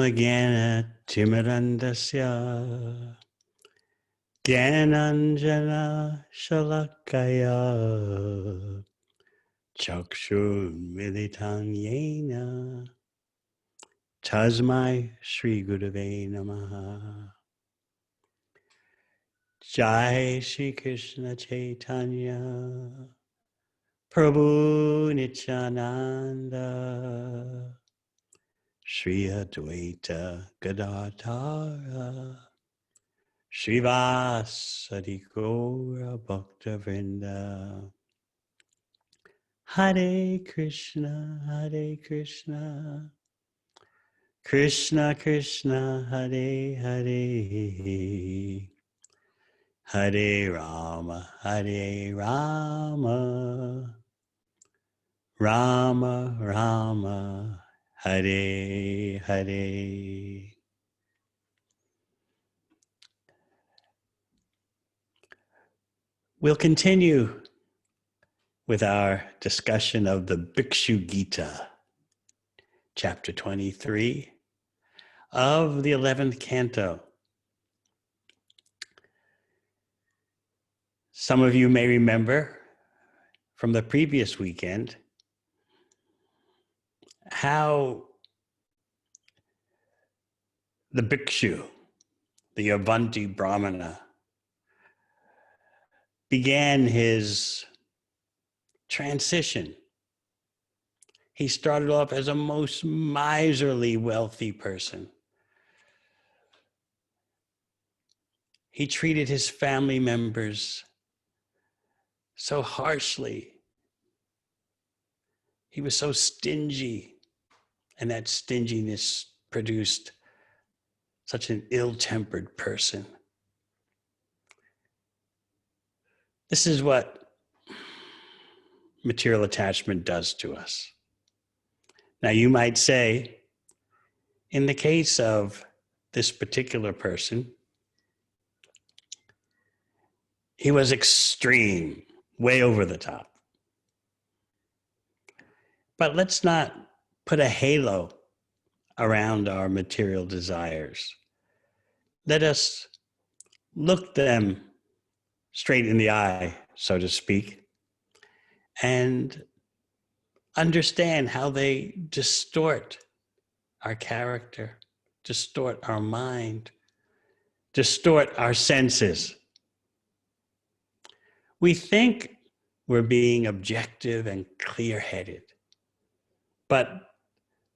Gyanagana Timirandasya Gyananjana Shalakaya Chakshur Militan Yena Tasmai Shri Gurave Namaha. Jai Shri Krishna Chaitanya Prabhu Nityananda Shri Advaita Gadadhara Srivasadi Gaura Bhakta Vrinda. Hare Krishna, Krishna Krishna, Hare Hare, Hare Rama, Rama Rama, Hare Hare. We'll continue with our discussion of the Bikshu Gita, chapter 23 of the 11th canto. Some of you may remember from the previous weekend how the Bikshu, the Avanti Brahmana, began his transition. He started off as a most miserly wealthy person. He treated his family members so harshly. He was so stingy, and that stinginess produced such an ill-tempered person. This is what material attachment does to us. Now, you might say, in the case of this particular person, he was extreme, way over the top. But let's not put a halo around our material desires. Let us look them straight in the eye, so to speak, and understand how they distort our character, distort our mind, distort our senses. We think we're being objective and clear-headed, but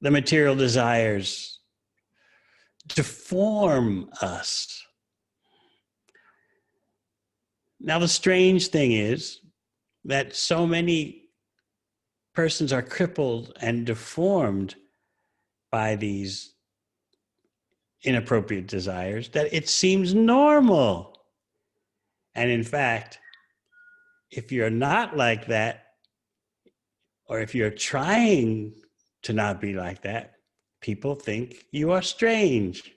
the material desires deform us. Now, the strange thing is that so many persons are crippled and deformed by these inappropriate desires that it seems normal. And in fact, if you're not like that, or if you're trying to not be like that, people think you are strange.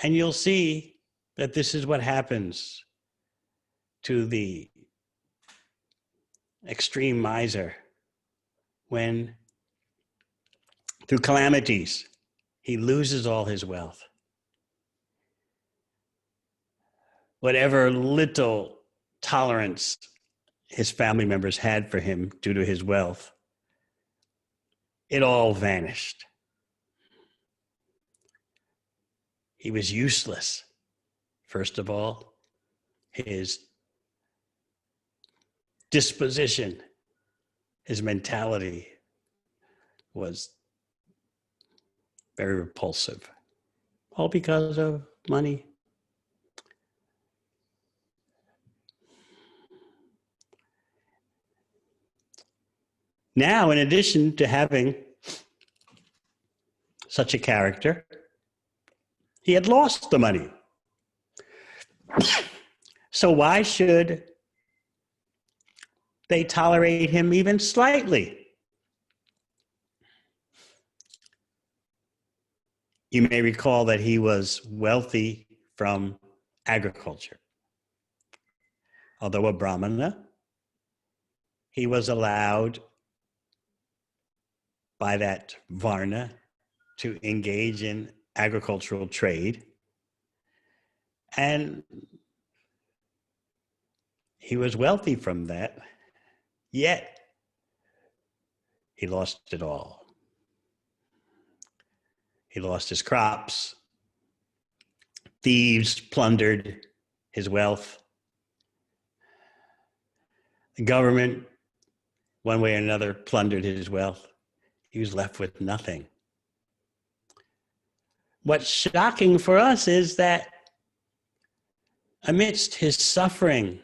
And you'll see that this is what happens to the extreme miser when, through calamities, he loses all his wealth. Whatever little tolerance his family members had for him due to his wealth, it all vanished. He was useless. First of all, his disposition, his mentality was very repulsive, all because of money. Now, in addition to having such a character, he had lost the money. So why should they tolerate him even slightly? You may recall that he was wealthy from agriculture. Although a Brahmana, he was allowed by that Varna to engage in agricultural trade. And he was wealthy from that, yet he lost it all. He lost his crops. Thieves plundered his wealth. The government, one way or another, plundered his wealth. He was left with nothing. What's shocking for us is that amidst his suffering,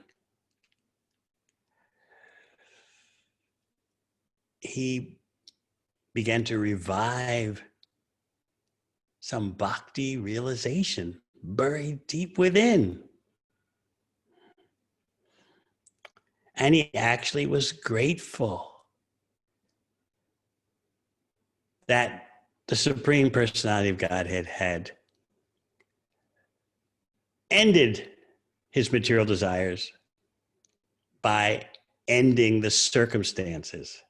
he began to revive some bhakti realization buried deep within. And he actually was grateful that the Supreme Personality of Godhead had ended his material desires by ending the circumstances.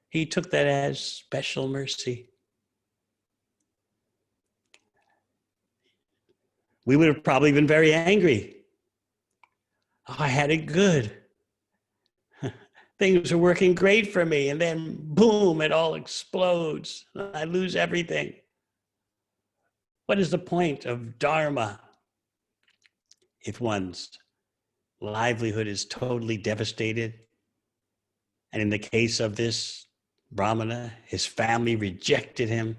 He took that as special mercy. We would have probably been very angry. Oh, I had it good. Things are working great for me, and then boom, it all explodes. I lose everything. What is the point of dharma if one's livelihood is totally devastated? And in the case of this Brahmana, his family rejected him.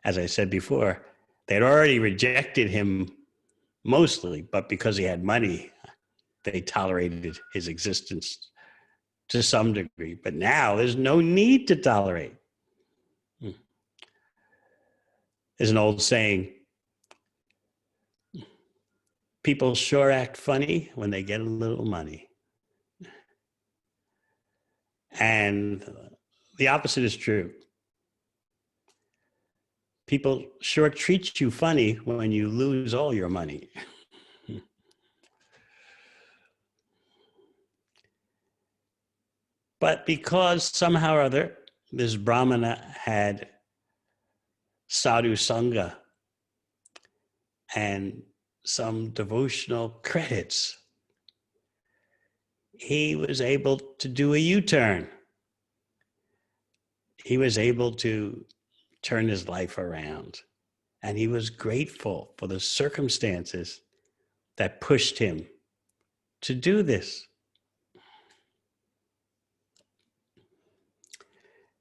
As I said before, they'd already rejected him mostly, but because he had money, they tolerated his existence to some degree. But now there's no need to tolerate. There's an old saying, people sure act funny when they get a little money. And the opposite is true. People sure treat you funny when you lose all your money. But because somehow or other, this Brahmana had sadhu sangha and some devotional credits, he was able to do a U-turn. He was able to turn his life around. And he was grateful for the circumstances that pushed him to do this.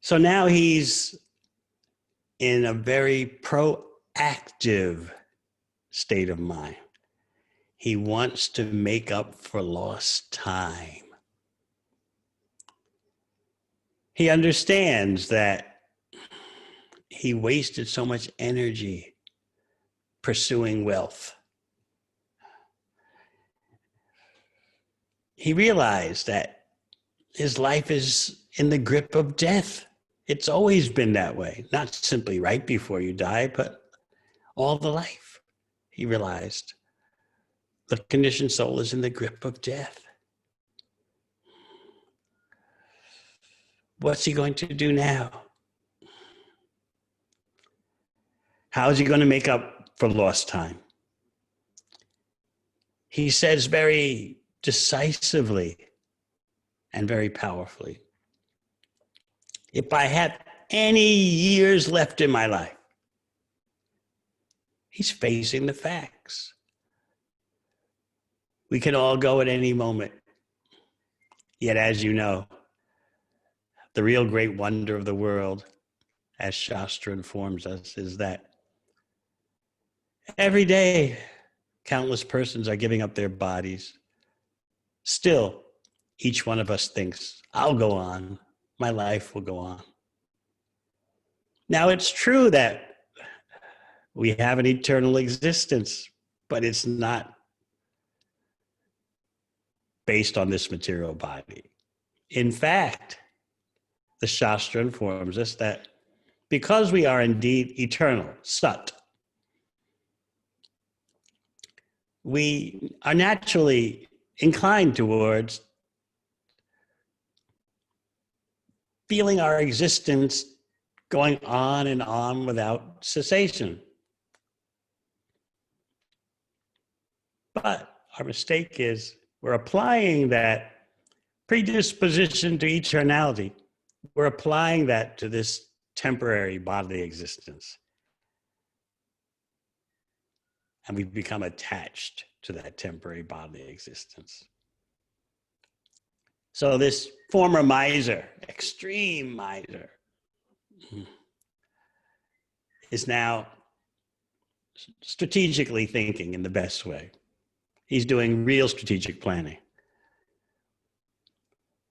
So now he's in a very proactive state of mind. He wants to make up for lost time. He understands that he wasted so much energy pursuing wealth. He realized that his life is in the grip of death. It's always been that way, not simply right before you die, but all the life. He realized the conditioned soul is in the grip of death. What's he going to do now? How is he going to make up for lost time? He says very decisively and very powerfully, if I have any years left in my life, he's facing the facts. We can all go at any moment. Yet, as you know, the real great wonder of the world, as Shastra informs us, is that every day, countless persons are giving up their bodies. Still, each one of us thinks, I'll go on. My life will go on. Now, it's true that we have an eternal existence, but it's not based on this material body. In fact, the Shastra informs us that because we are indeed eternal, Sat, we are naturally inclined towards feeling our existence going on and on without cessation. But our mistake is we're applying that predisposition to eternality. We're applying that to this temporary bodily existence. And we've become attached to that temporary bodily existence. So this former miser, extreme miser, is now strategically thinking in the best way. He's doing real strategic planning.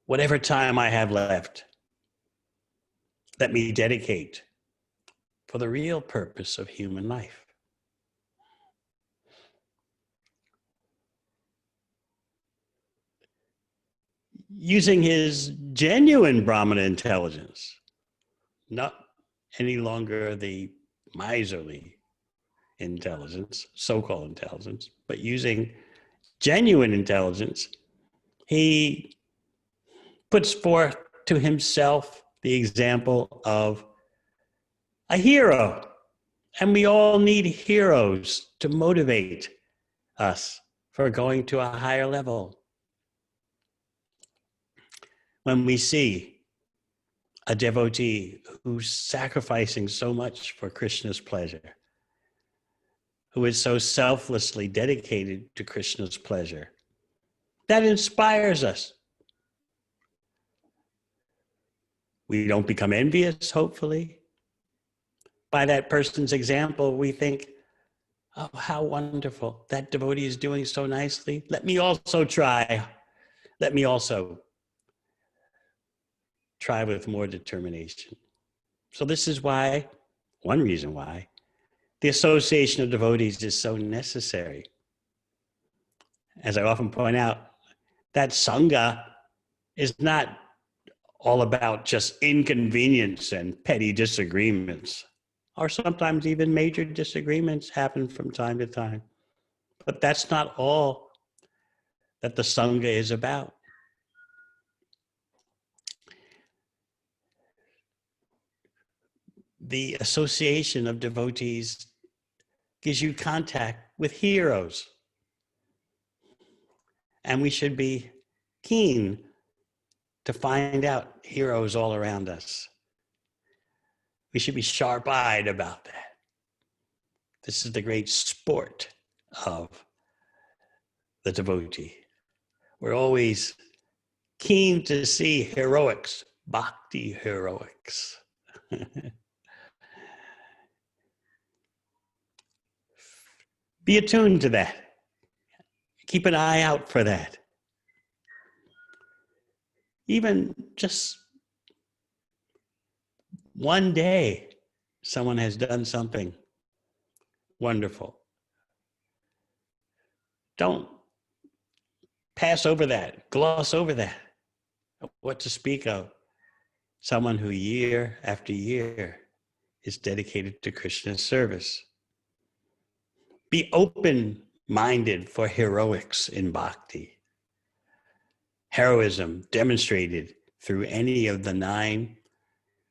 Whatever time I have left, let me dedicate for the real purpose of human life. Using his genuine Brahmana intelligence, not any longer the miserly intelligence, so-called intelligence, but using genuine intelligence, he puts forth to himself the example of a hero. And we all need heroes to motivate us for going to a higher level. When we see a devotee who's sacrificing so much for Krishna's pleasure, who is so selflessly dedicated to Krishna's pleasure, that inspires us. We don't become envious, hopefully. By that person's example, we think, oh, how wonderful. That devotee is doing so nicely. Let me also try. Let me also try with more determination. So this is why, one reason why, the association of devotees is so necessary. As I often point out, that Sangha is not all about just inconvenience and petty disagreements, or sometimes even major disagreements happen from time to time. But that's not all that the Sangha is about. The association of devotees gives you contact with heroes. And we should be keen to find out heroes all around us. We should be sharp-eyed about that. This is the great sport of the devotee. We're always keen to see heroics, bhakti heroics. Be attuned to that. Keep an eye out for that. Even just one day, someone has done something wonderful. Don't pass over that, gloss over that. What to speak of someone who year after year is dedicated to Krishna's service. Be open-minded for heroics in bhakti. Heroism demonstrated through any of the 9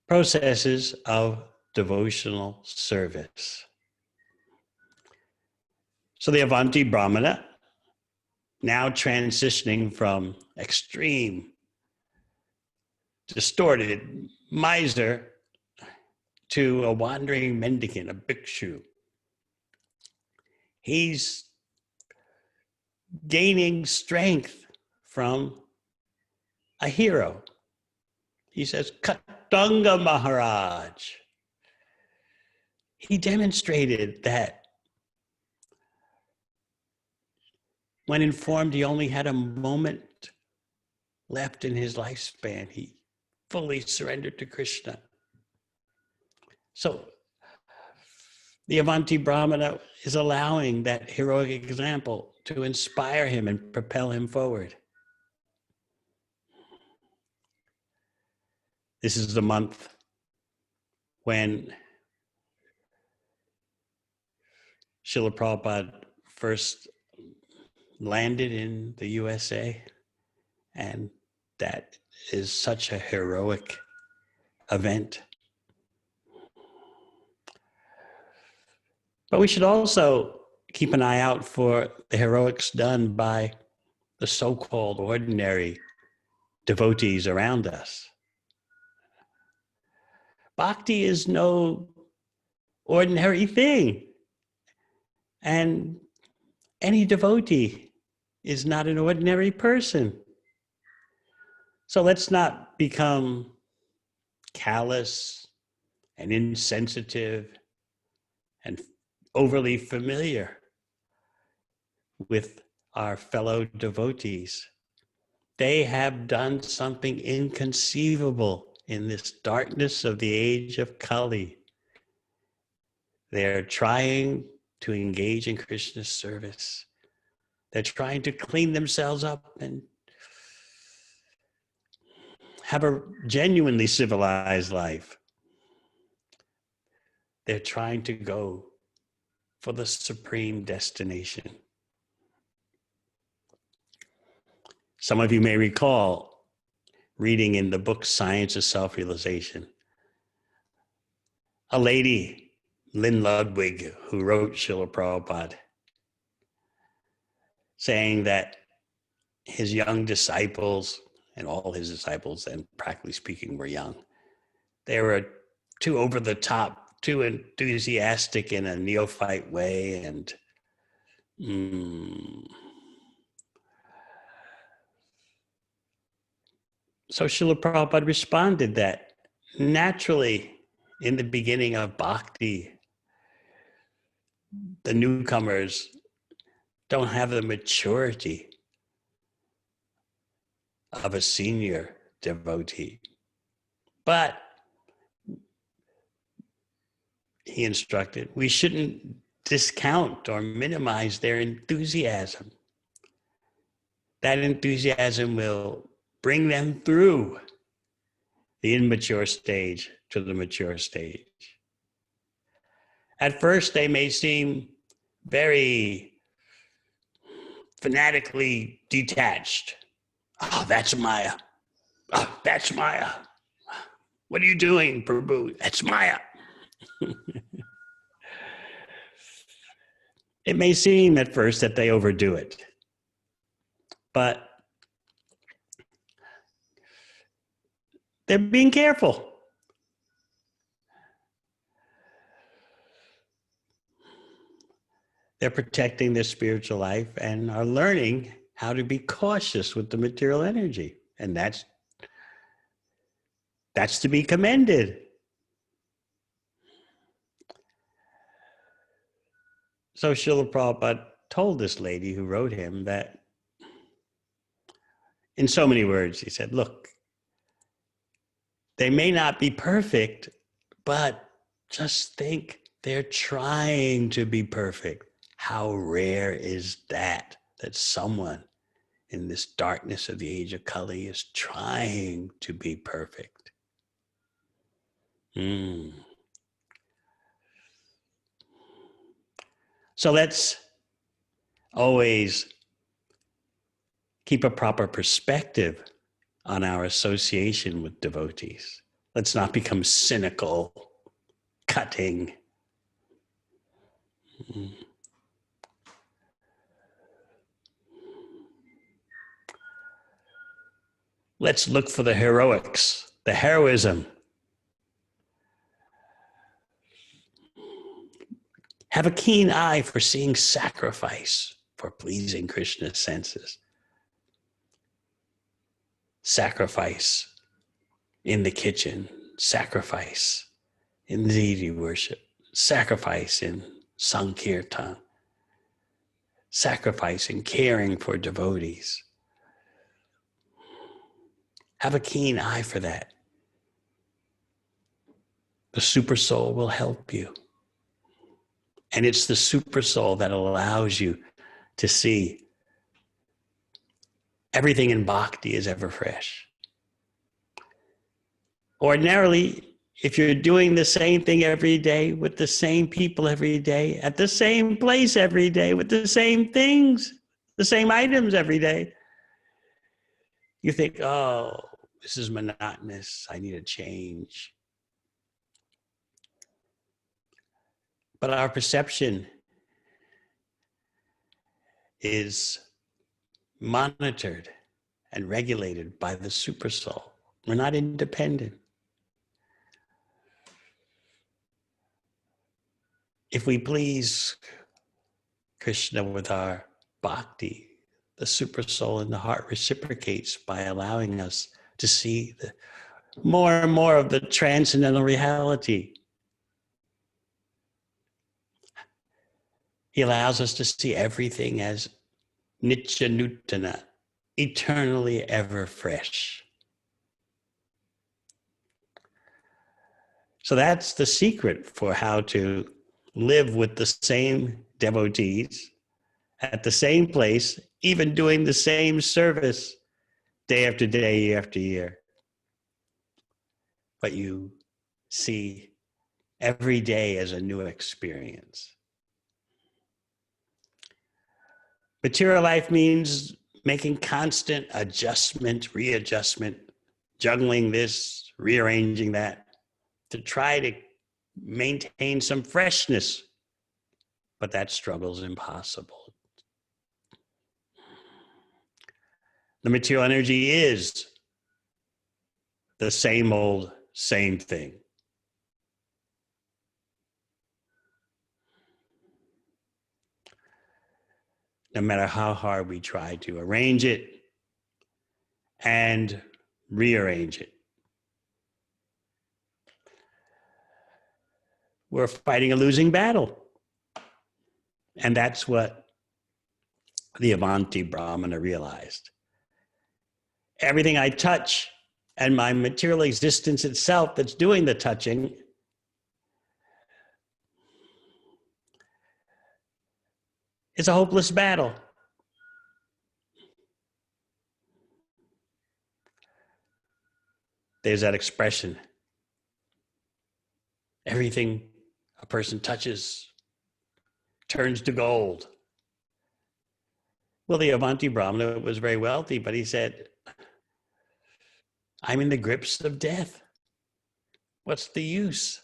processes of devotional service. So the Avanti Brahmana, now transitioning from extreme, distorted miser to a wandering mendicant, a bhikshu. He's gaining strength from a hero. He says, Katanga Maharaj. He demonstrated that when informed he only had a moment left in his lifespan, he fully surrendered to Krishna. So the Avanti Brahmana is allowing that heroic example to inspire him and propel him forward. This is the month when Srila Prabhupada first landed in the USA, and that is such a heroic event. But we should also keep an eye out for the heroics done by the so-called ordinary devotees around us. Bhakti is no ordinary thing. And any devotee is not an ordinary person. So let's not become callous and insensitive and overly familiar with our fellow devotees. They have done something inconceivable in this darkness of the age of Kali. They're trying to engage in Krishna's service. They're trying to clean themselves up and have a genuinely civilized life. They're trying to go for the supreme destination. Some of you may recall reading in the book Science of Self-Realization, a lady, Lynn Ludwig, who wrote Srila Prabhupada, saying that his young disciples, and all his disciples, and practically speaking, were young, they were too over the top, too enthusiastic in a neophyte way, and so Srila Prabhupada responded that naturally, in the beginning of Bhakti, the newcomers don't have the maturity of a senior devotee. But he instructed, we shouldn't discount or minimize their enthusiasm. That enthusiasm will bring them through the immature stage to the mature stage. At first, they may seem very fanatically detached. Oh, that's Maya. Oh, that's Maya. What are you doing, Prabhu? That's Maya. It may seem at first that they overdo it, but they're being careful. They're protecting their spiritual life and are learning how to be cautious with the material energy. And that's to be commended. So Srila Prabhupada told this lady who wrote him that, in so many words, he said, look, they may not be perfect, but just think they're trying to be perfect. How rare is that someone in this darkness of the age of Kali is trying to be perfect? So let's always keep a proper perspective on our association with devotees. Let's not become cynical, cutting. Let's look for the heroics, the heroism. Have a keen eye for seeing sacrifice for pleasing Krishna's senses. Sacrifice in the kitchen, sacrifice in deity worship, sacrifice in Sankirtan, sacrifice in caring for devotees. Have a keen eye for that. The super soul will help you. And it's the super soul that allows you to see everything in Bhakti is ever fresh. Ordinarily, if you're doing the same thing every day with the same people every day, at the same place every day, with the same things, the same items every day, you think, oh, this is monotonous. I need a change. But our perception is monitored and regulated by the supersoul. We're not independent. If we please Krishna with our bhakti, the supersoul in the heart reciprocates by allowing us to see more and more of the transcendental reality. He allows us to see everything as Nitya Nutana, eternally ever fresh. So that's the secret for how to live with the same devotees at the same place, even doing the same service day after day, year after year. But you see every day as a new experience. Material life means making constant adjustment, readjustment, juggling this, rearranging that, to try to maintain some freshness. But that struggle is impossible. The material energy is the same old, same thing. No matter how hard we try to arrange it and rearrange it. We're fighting a losing battle. And that's what the Avanti Brahmana realized. Everything I touch and my material existence itself that's doing the touching is a hopeless battle. There's that expression. Everything a person touches turns to gold. Well, the Avanti Brahmana was very wealthy, but he said, I'm in the grips of death. What's the use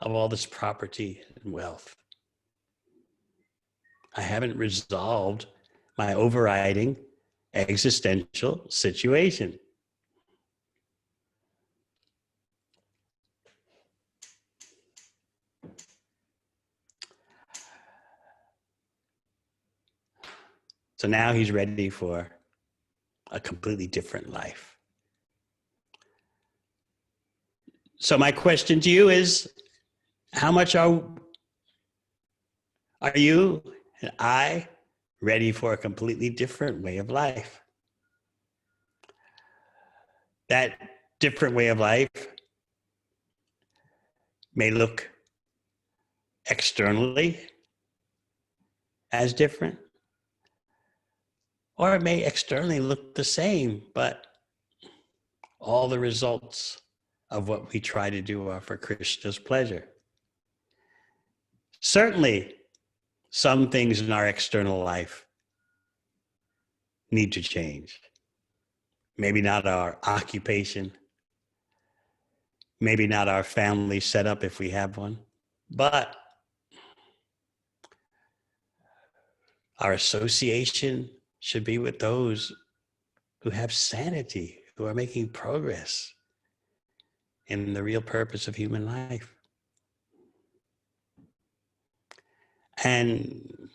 of all this property and wealth? I haven't resolved my overriding existential situation. So now he's ready for a completely different life. So my question to you is, how much are you and I ready for a completely different way of life? That different way of life may look externally as different, or it may externally look the same, but all the results of what we try to do are for Krishna's pleasure. Certainly, some things in our external life need to change. Maybe not our occupation, maybe not our family setup if we have one, but our association should be with those who have sanity, who are making progress in the real purpose of human life. And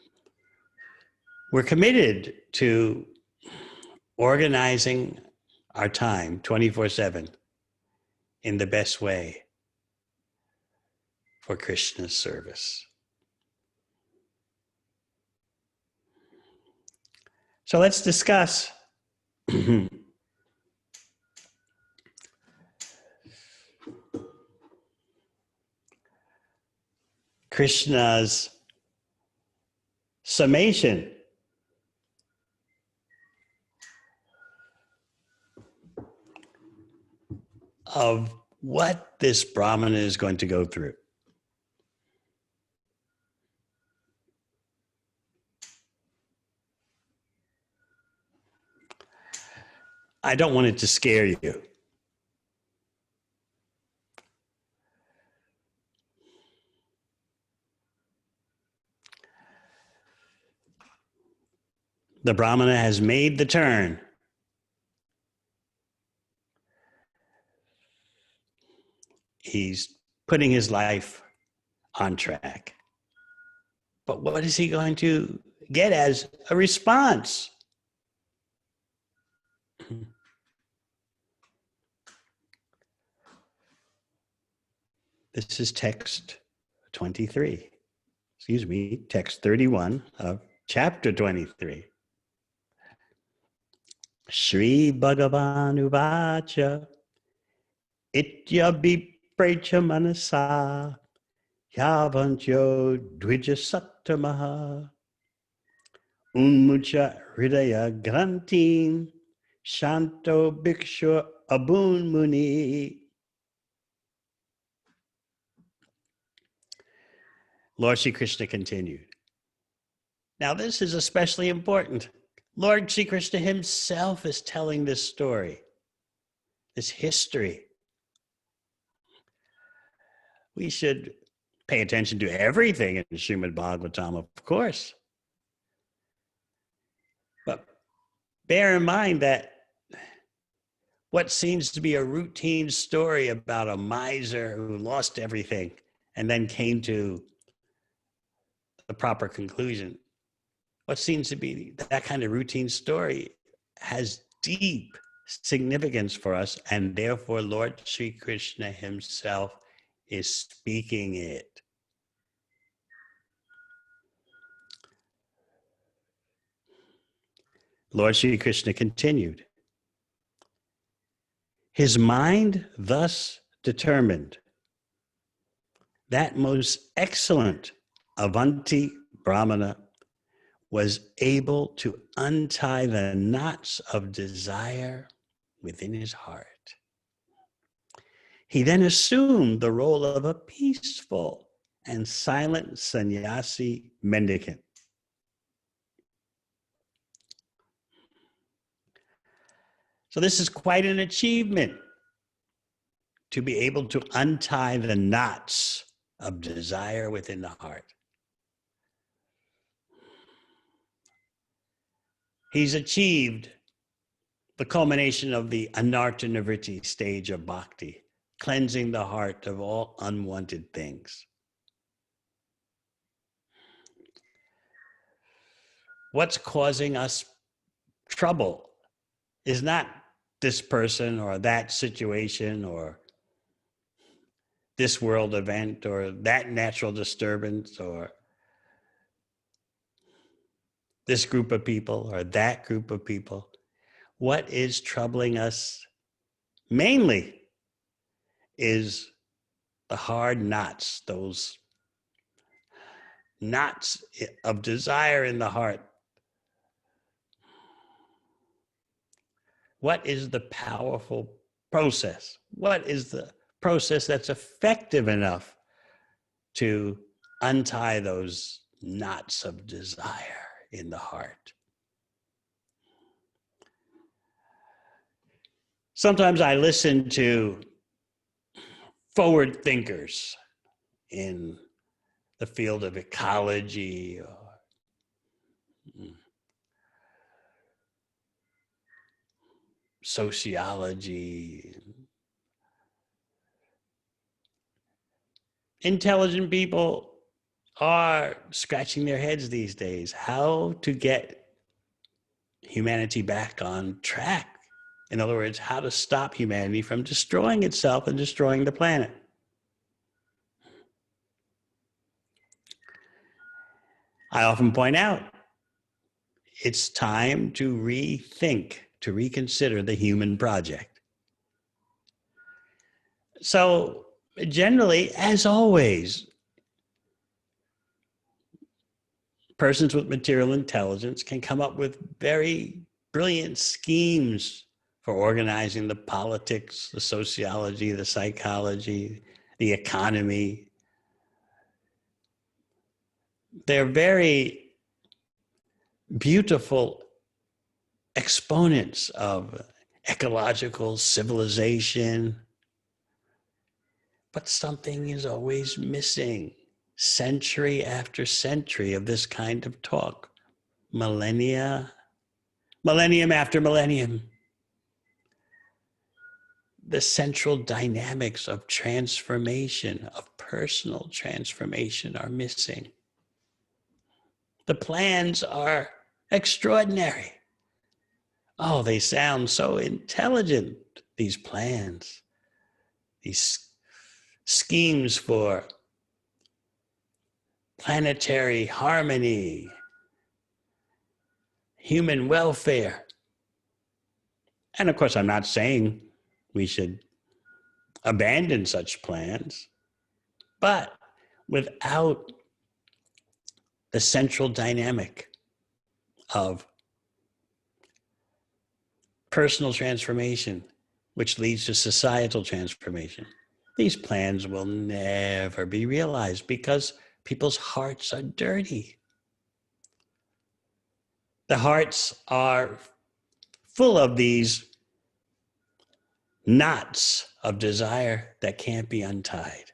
we're committed to organizing our time 24/7 in the best way for Krishna's service. So let's discuss Krishna's summation of what this Brahmana is going to go through. I don't want it to scare you. The Brahmana has made the turn. He's putting his life on track. But what is he going to get as a response? This is text 23. Excuse me, text 31 of chapter 23. Shri Bhagavan Uvacha Itya Biprecha Manasa Yavancho Dvija Sattamaha Unmucha Hridaya Grantim Shanto Bikshu Abun Muni. Lord Sri Krishna continued. Now this is especially important. Lord Sri Krishna himself is telling this story, this history. We should pay attention to everything in Srimad Bhagavatam, of course. But bear in mind that what seems to be a routine story about a miser who lost everything and then came to the proper conclusion, what seems to be that kind of routine story has deep significance for us, and therefore Lord Sri Krishna himself is speaking it. Lord Sri Krishna continued. His mind thus determined that most excellent Avanti Brahmana was able to untie the knots of desire within his heart. He then assumed the role of a peaceful and silent sannyasi mendicant. So this is quite an achievement, to be able to untie the knots of desire within the heart. He's achieved the culmination of the anarta nivritti stage of bhakti, cleansing the heart of all unwanted things. What's causing us trouble is not this person or that situation or this world event or that natural disturbance or this group of people or that group of people. What is troubling us mainly is the hard knots, those knots of desire in the heart. What is the powerful process? What is the process that's effective enough to untie those knots of desire in the heart? Sometimes I listen to forward thinkers in the field of ecology or sociology. Intelligent people are scratching their heads these days how to get humanity back on track. In other words, how to stop humanity from destroying itself and destroying the planet. I often point out, it's time to rethink, to reconsider the human project. So generally, as always, persons with material intelligence can come up with very brilliant schemes for organizing the politics, the sociology, the psychology, the economy. They're very beautiful exponents of ecological civilization, but something is always missing. Century after century of this kind of talk, millennia millennium after millennium, the central dynamics of transformation, of personal transformation, are missing. The plans are extraordinary. Oh, they sound so intelligent, these plans, these schemes for planetary harmony, human welfare. And of course, I'm not saying we should abandon such plans, but without the central dynamic of personal transformation, which leads to societal transformation, these plans will never be realized because people's hearts are dirty. The hearts are full of these knots of desire that can't be untied.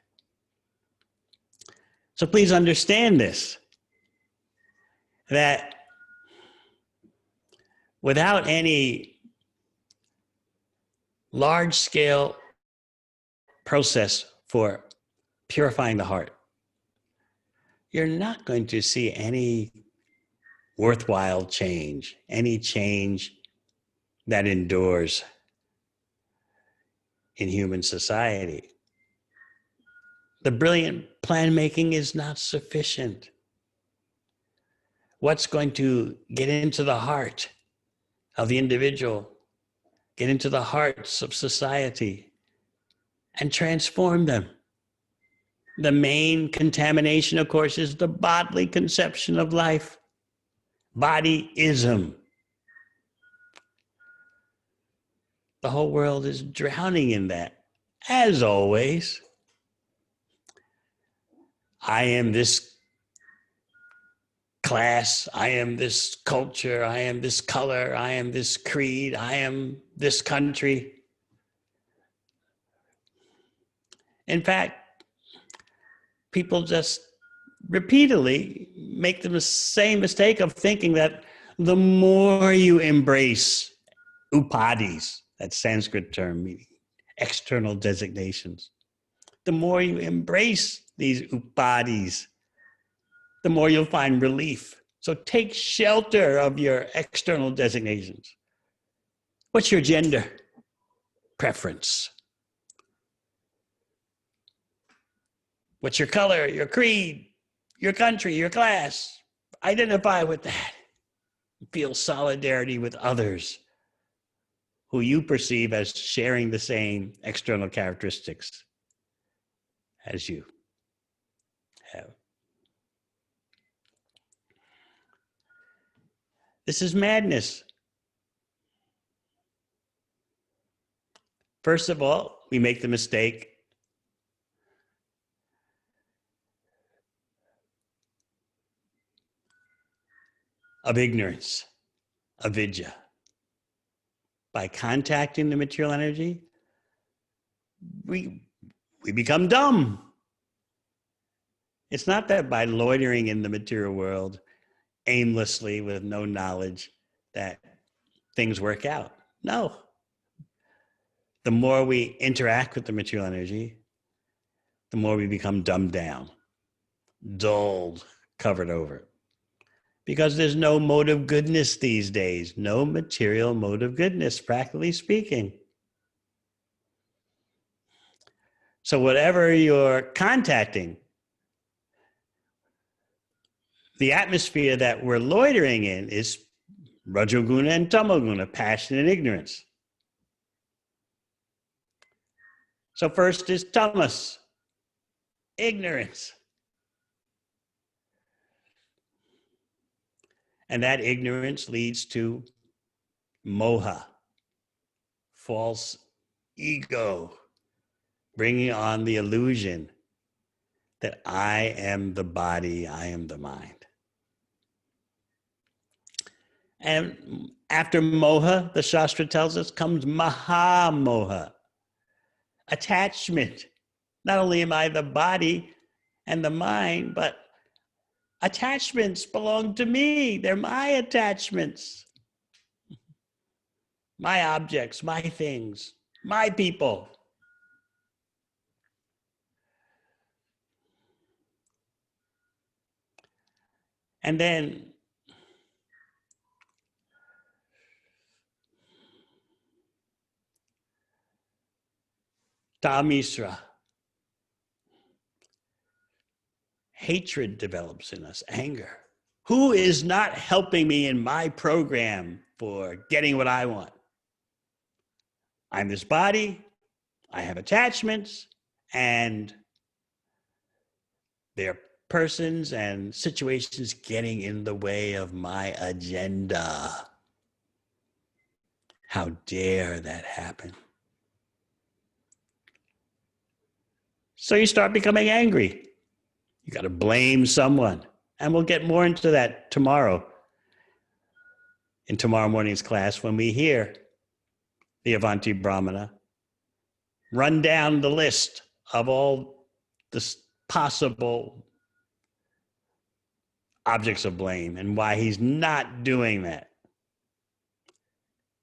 So please understand this, that without any large-scale process for purifying the heart, you're not going to see any worthwhile change, any change that endures in human society. The brilliant plan making is not sufficient. What's going to get into the heart of the individual, get into the hearts of society, and transform them? The main contamination, of course, is the bodily conception of life, bodyism. The whole world is drowning in that, as always. I am this class, I am this culture, I am this color, I am this creed, I am this country. In fact, people just repeatedly make the same mistake of thinking that the more you embrace upadhis, that Sanskrit term meaning external designations, the more you embrace these upadhis, the more you'll find relief. So take shelter of your external designations. What's your gender preference? What's your color, your creed, your country, your class? Identify with that. Feel solidarity with others who you perceive as sharing the same external characteristics as you have. This is madness. First of all, we make the mistake of ignorance, avidya. By contacting the material energy, we become dumb. It's not that by loitering in the material world aimlessly with no knowledge that things work out. No. The more we interact with the material energy, the more we become dumbed down, dulled, covered over. Because there's no mode of goodness these days, no material mode of goodness, practically speaking. So whatever you're contacting, the atmosphere that we're loitering in is Rajoguna and Tamoguna, passion and ignorance. So first is tamas, ignorance. And that ignorance leads to moha, false ego, bringing on the illusion that I am the body, I am the mind. And after moha, the Shastra tells us, comes mahamoha, attachment. Not only am I the body and the mind, but attachments belong to me. They're my attachments. my objects, my things, my people. And then Tamisra, hatred develops in us, anger. Who is not helping me in my program for getting what I want? I'm this body, I have attachments, and there are persons and situations getting in the way of my agenda. How dare that happen? So you start becoming angry. You got to blame someone. And we'll get more into that tomorrow, in tomorrow morning's class, when we hear the Avanti Brahmana run down the list of all the possible objects of blame and why he's not doing that.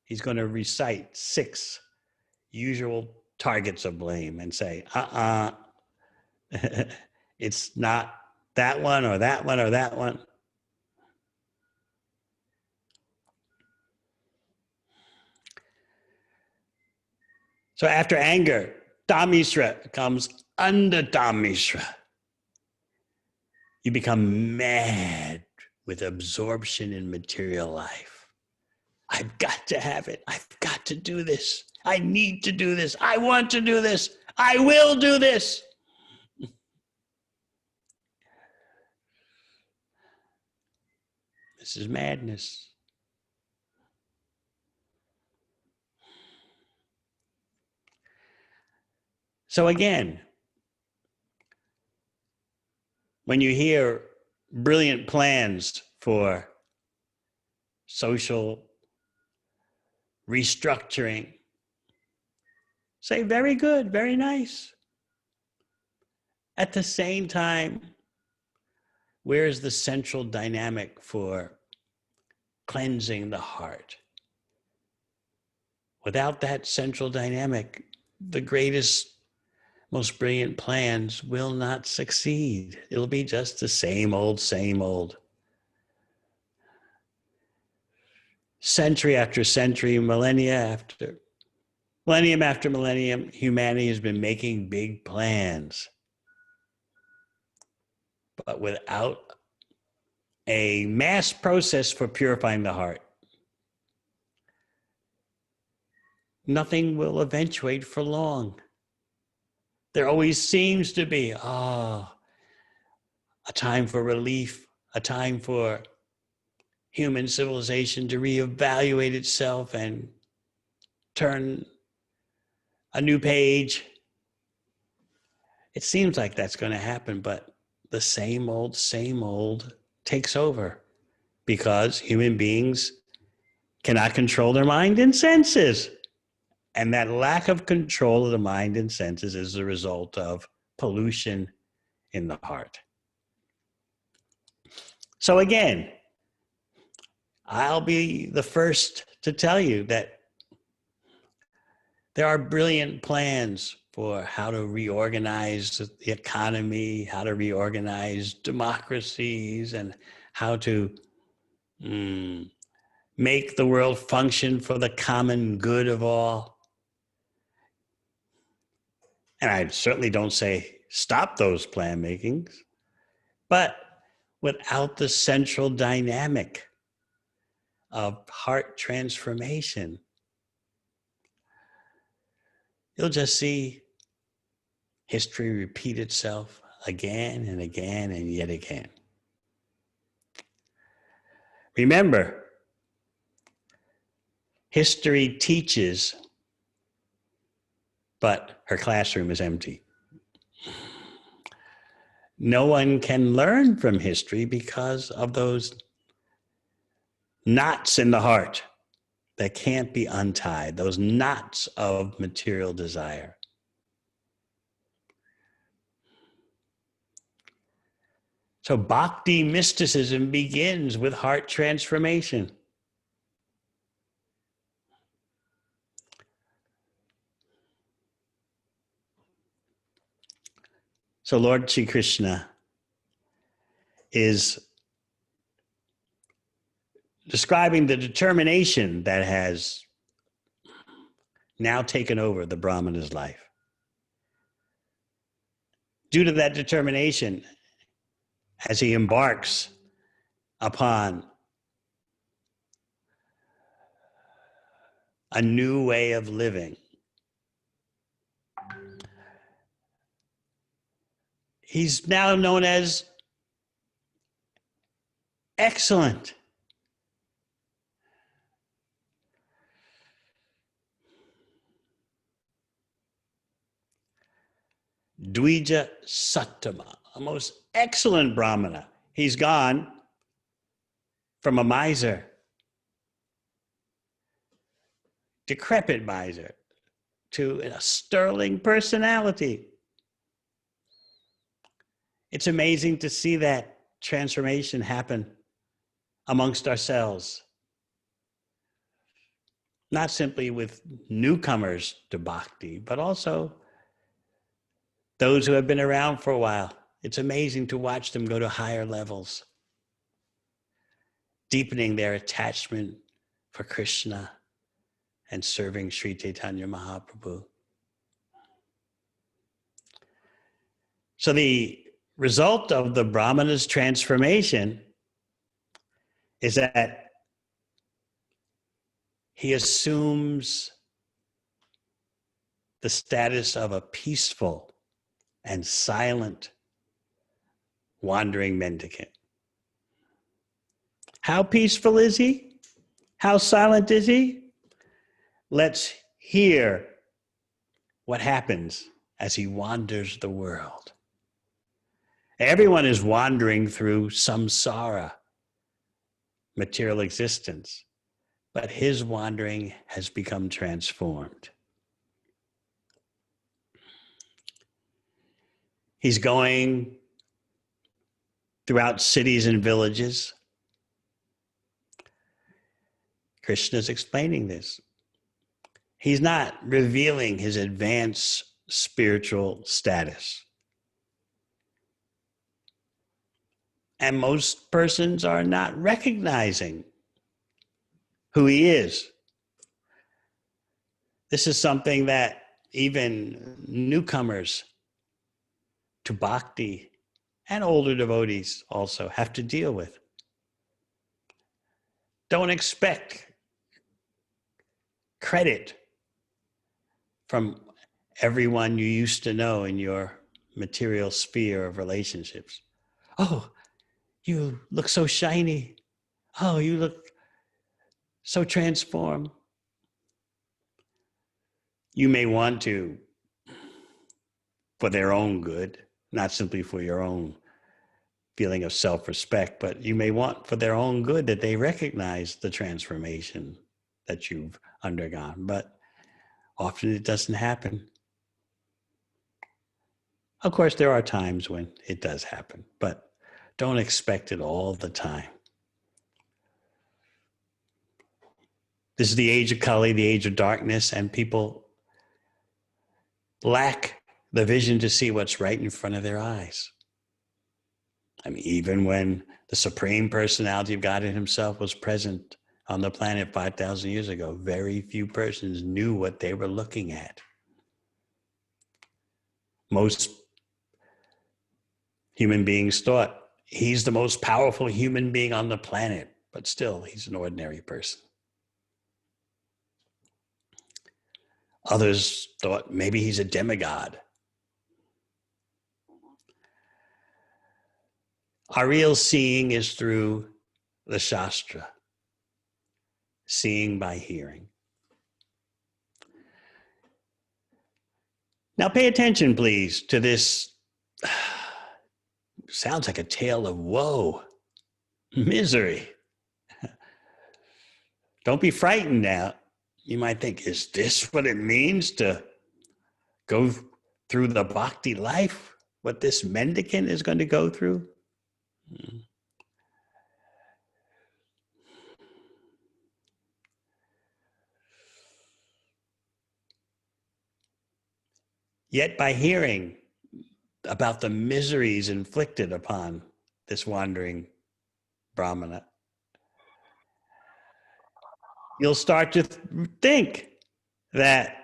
He's going to recite 6 usual targets of blame and say, it's not that one or that one or that one. So after anger, Tamisra comes under Tamisra. You become mad with absorption in material life. I've got to have it. I've got to do this. I need to do this. I want to do this. I will do this. This is madness. So again, when you hear brilliant plans for social restructuring, say, very good, very nice. At the same time, where is the central dynamic for cleansing the heart? Without that central dynamic, the greatest, most brilliant plans will not succeed. It'll be just the same old, same old. Century after century, millennium after millennium, humanity has been making big plans. But without a mass process for purifying the heart, nothing will eventuate for long. There always seems to be, a time for relief, a time for human civilization to reevaluate itself and turn a new page. It seems like that's going to happen, but the same old takes over because human beings cannot control their mind and senses. And that lack of control of the mind and senses is the result of pollution in the heart. So again, I'll be the first to tell you that there are brilliant plans for how to reorganize the economy, how to reorganize democracies, and how to make the world function for the common good of all. And I certainly don't say stop those plan makings, but without the central dynamic of heart transformation, you'll just see history repeat itself again and again and yet again. Remember, history teaches, but her classroom is empty. No one can learn from history because of those knots in the heart that can't be untied, those knots of material desire. So Bhakti mysticism begins with heart transformation. So Lord Sri Krishna is describing the determination that has now taken over the Brahmana's life. Due to that determination, as he embarks upon a new way of living, he's now known as excellent. Dvija Sattama, a most excellent Brahmana. He's gone from a miser, decrepit miser, to a sterling personality. It's amazing to see that transformation happen amongst ourselves. Not simply with newcomers to Bhakti, but also those who have been around for a while. It's amazing to watch them go to higher levels, deepening their attachment for Krishna and serving Sri Chaitanya Mahaprabhu. So the result of the Brahmana's transformation is that he assumes the status of a peaceful and silent wandering mendicant. How peaceful is he? How silent is he? Let's hear what happens as he wanders the world. Everyone is wandering through samsara, material existence, but his wandering has become transformed. He's going throughout cities and villages. Krishna is explaining this. He's not revealing his advanced spiritual status. And most persons are not recognizing who he is. This is something that even newcomers to Bhakti and older devotees also have to deal with. Don't expect credit from everyone you used to know in your material sphere of relationships. Oh, you look so shiny. Oh, you look so transformed. You may want to, for their own good, not simply for your own feeling of self-respect, but you may want for their own good that they recognize the transformation that you've undergone. But often it doesn't happen. Of course, there are times when it does happen, but don't expect it all the time. This is the age of Kali, the age of darkness, and people lack the vision to see what's right in front of their eyes. I mean, even when the Supreme Personality of Godhead himself was present on the planet 5,000 years ago, very few persons knew what they were looking at. Most human beings thought he's the most powerful human being on the planet, but still, he's an ordinary person. Others thought maybe he's a demigod. Our real seeing is through the Shastra, seeing by hearing. Now pay attention, please, to this. Sounds like a tale of woe, misery. Don't be frightened now. You might think, is this what it means to go through the bhakti life? What this mendicant is going to go through? Yet by hearing about the miseries inflicted upon this wandering Brahmana, you'll start to think that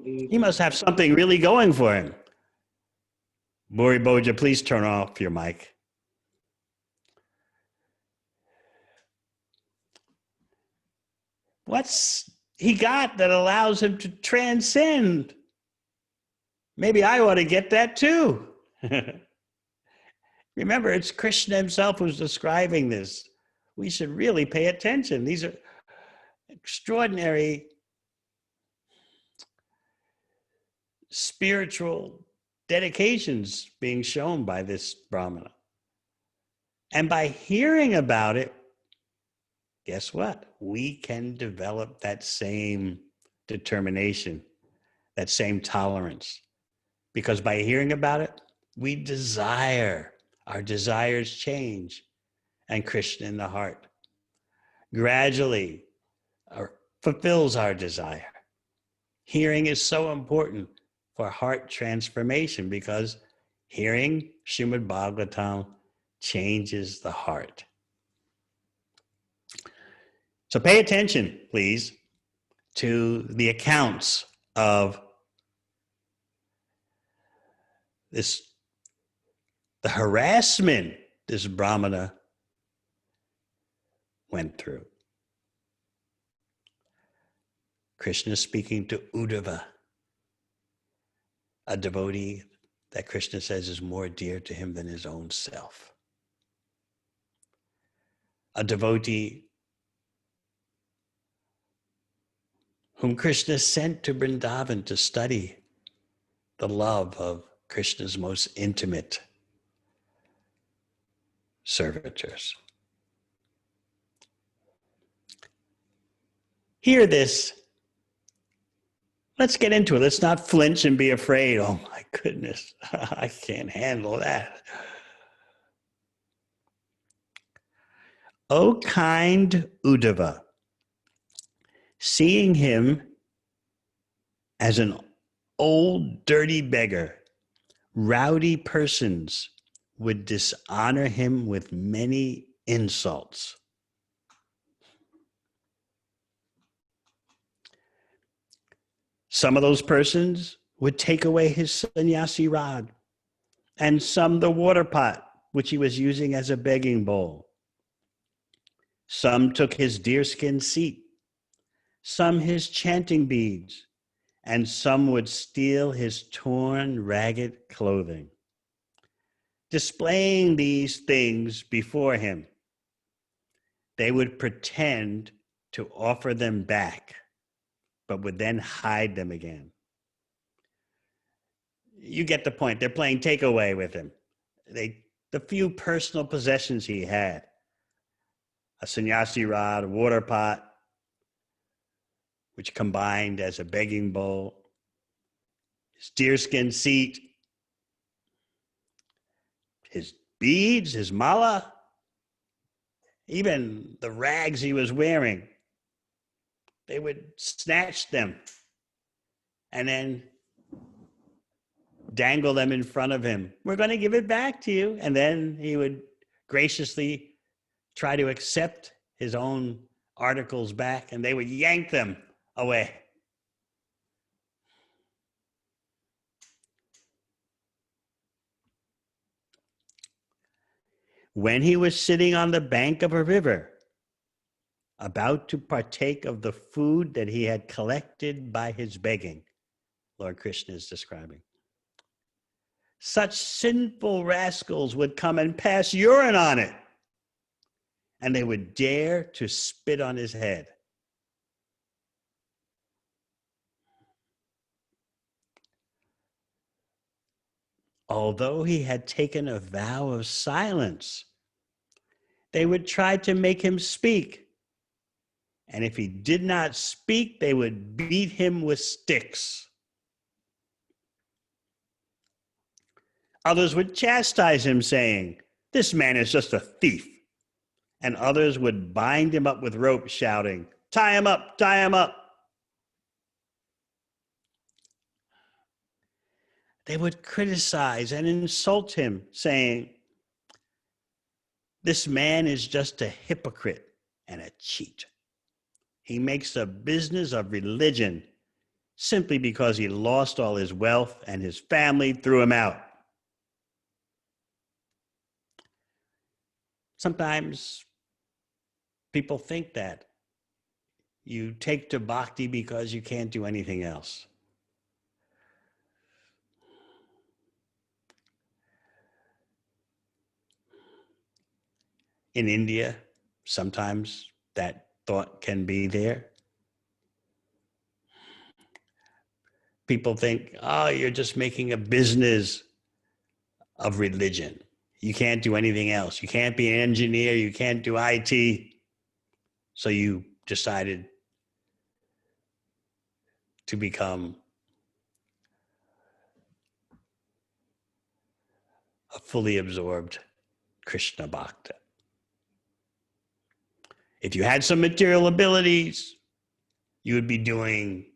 he must have something really going for him. Bori Boja, please turn off your mic. What's he got that allows him to transcend? Maybe I ought to get that too. Remember, it's Krishna himself who's describing this. We should really pay attention. These are extraordinary spiritual dedications being shown by this Brahmana. And by hearing about it, guess what? We can develop that same determination, that same tolerance. Because by hearing about it, we desire, our desires change, and Krishna in the heart gradually fulfills our desire. Hearing is so important for heart transformation because hearing Srimad Bhagavatam changes the heart. So pay attention, please, to the accounts of the harassment this Brahmana went through. Krishna speaking to Uddhava, a devotee that Krishna says is more dear to him than his own self. A devotee whom Krishna sent to Vrindavan to study the love of Krishna's most intimate servitors. Hear this. Let's get into it. Let's not flinch and be afraid. Oh my goodness, I can't handle that. O kind Uddhava, seeing him as an old dirty beggar, rowdy persons would dishonor him with many insults. Some of those persons would take away his sannyasi rod, and some the water pot, which he was using as a begging bowl. Some took his deerskin seat, some his chanting beads, and some would steal his torn, ragged clothing. Displaying these things before him, they would pretend to offer them back, but would then hide them again. You get the point. They're playing takeaway with him. The few personal possessions he had, a sannyasi rod, a water pot, which combined as a begging bowl, his deerskin seat, his beads, his mala, even the rags he was wearing. They would snatch them and then dangle them in front of him. We're going to give it back to you. And then he would graciously try to accept his own articles back, and they would yank them away. When he was sitting on the bank of a river, about to partake of the food that he had collected by his begging, Lord Krishna is describing, such sinful rascals would come and pass urine on it, and they would dare to spit on his head. Although he had taken a vow of silence, they would try to make him speak. And if he did not speak, they would beat him with sticks. Others would chastise him, saying, "This man is just a thief." And others would bind him up with ropes, shouting, tie him up, tie him up. They would criticize and insult him, saying, this man is just a hypocrite and a cheat. He makes a business of religion simply because he lost all his wealth and his family threw him out. Sometimes people think that you take to bhakti because you can't do anything else. In India, sometimes that thought can be there. People think, oh, you're just making a business of religion. You can't do anything else. You can't be an engineer. You can't do IT. So you decided to become a fully absorbed Krishna Bhakta. If you had some material abilities, you would be doing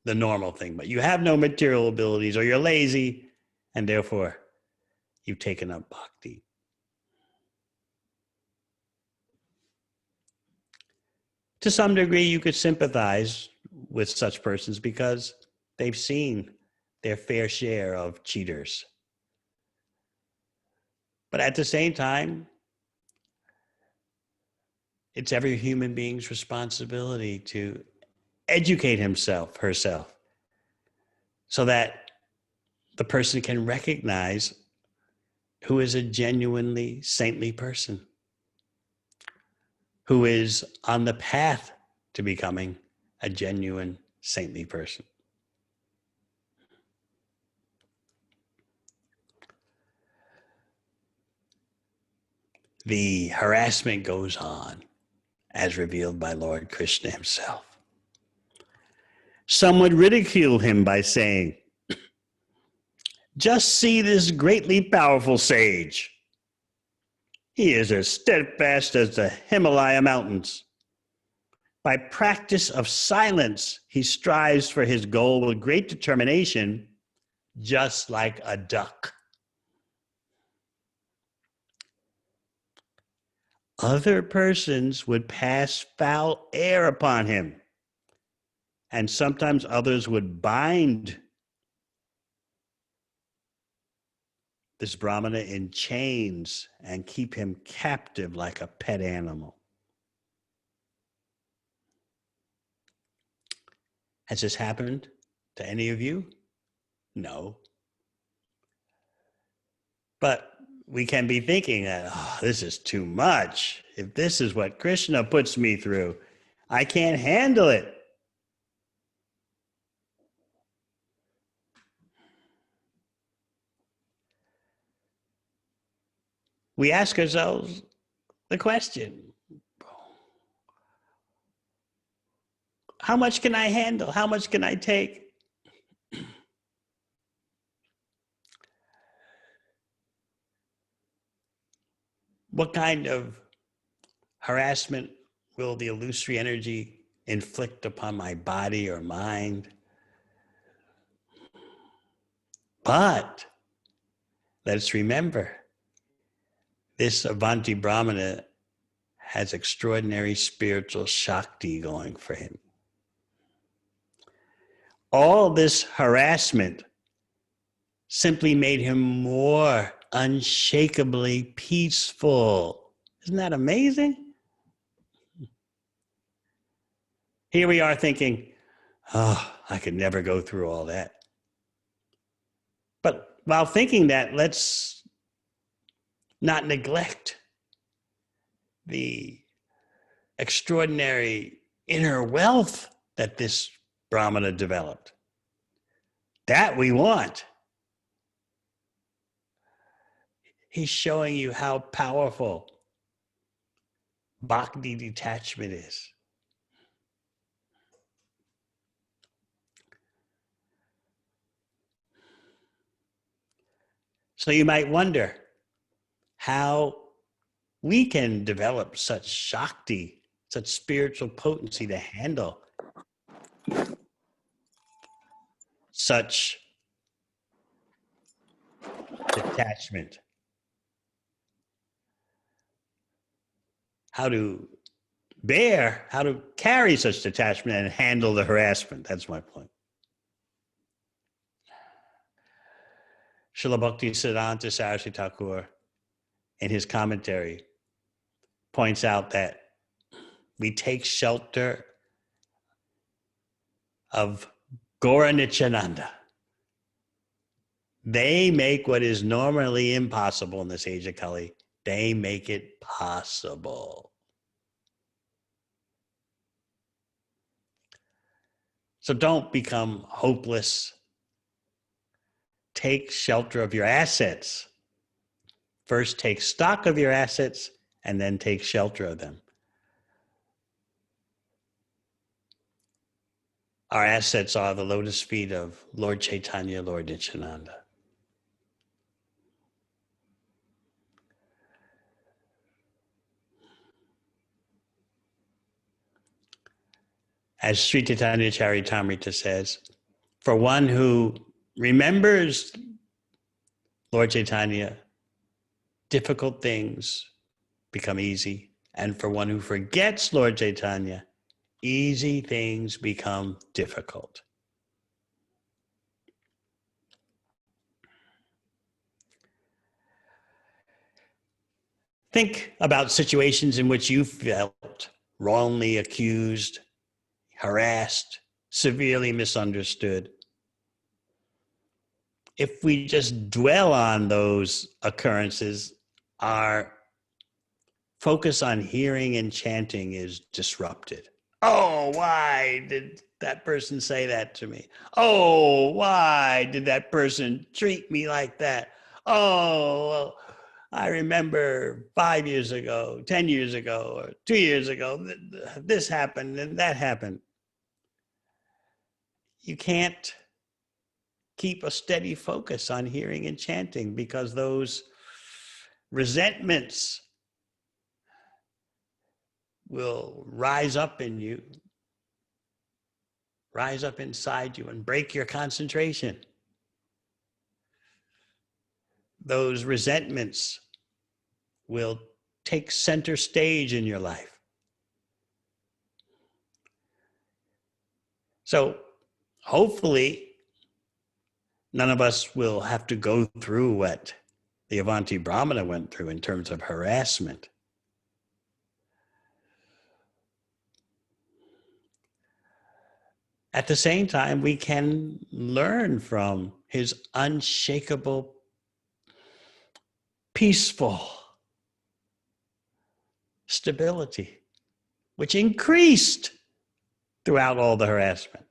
the normal thing, but you have no material abilities or you're lazy, and therefore you've taken up bhakti. To some degree, you could sympathize with such persons because they've seen their fair share of cheaters. But at the same time, it's every human being's responsibility to educate himself, herself, so that the person can recognize who is a genuinely saintly person, who is on the path to becoming a genuine saintly person. The harassment goes on, as revealed by Lord Krishna himself. Some would ridicule him by saying, just see this greatly powerful sage. He is as steadfast as the Himalaya mountains. By practice of silence, he strives for his goal with great determination, just like a duck. Other persons would pass foul air upon him, and sometimes others would bind this Brahmana in chains and keep him captive like a pet animal. Has this happened to any of you? No. But we can be thinking that, oh, this is too much. If this is what Krishna puts me through, I can't handle it. We ask ourselves the question, how much can I handle? How much can I take? What kind of harassment will the illusory energy inflict upon my body or mind? But let's remember, this Avanti Brahmana has extraordinary spiritual Shakti going for him. All this harassment simply made him more unshakably peaceful. Isn't that amazing? Here we are thinking, oh, I could never go through all that. But while thinking that, let's not neglect the extraordinary inner wealth that this Brahmana developed. That we want. He's showing you how powerful bhakti detachment is. So you might wonder how we can develop such Shakti such spiritual potency to handle such detachment. How to carry such detachment and handle the harassment. That's my point. Srila Bhakti Siddhanta Saraswati Thakur, in his commentary, points out that we take shelter of Gaura Nityananda. They make what is normally impossible in this age of Kali, they make it possible. So don't become hopeless. Take shelter of your assets. First, take stock of your assets and then take shelter of them. Our assets are the lotus feet of Lord Chaitanya, Lord Nityananda. As Sri Chaitanya Charitamrita says, for one who remembers Lord Chaitanya, difficult things become easy. And for one who forgets Lord Chaitanya, easy things become difficult. Think about situations in which you felt wrongly accused, harassed, severely misunderstood. If we just dwell on those occurrences, our focus on hearing and chanting is disrupted. Oh, why did that person say that to me? Oh, why did that person treat me like that? Oh, I remember 5 years ago, 10 years ago, or 2 years ago, this happened and that happened. You can't keep a steady focus on hearing and chanting because those resentments will rise up in you, rise up inside you and break your concentration. Those resentments will take center stage in your life. So hopefully, none of us will have to go through what the Avanti Brahmana went through in terms of harassment. At the same time, we can learn from his unshakable, peaceful stability, which increased throughout all the harassment.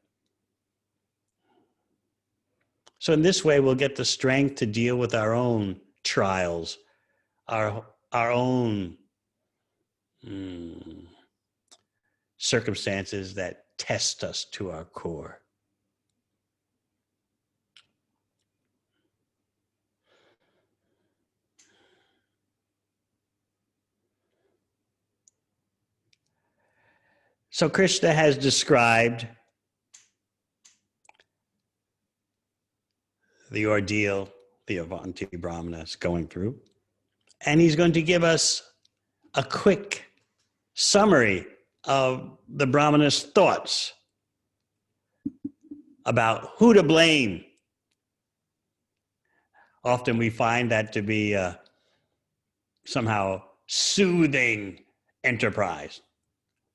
So in this way, we'll get the strength to deal with our own trials, our own circumstances that test us to our core. So Krishna has described the ordeal the Avanti Brahmana is going through, and he's going to give us a quick summary of the Brahmana's thoughts about who to blame. Often we find that to be a somehow soothing enterprise,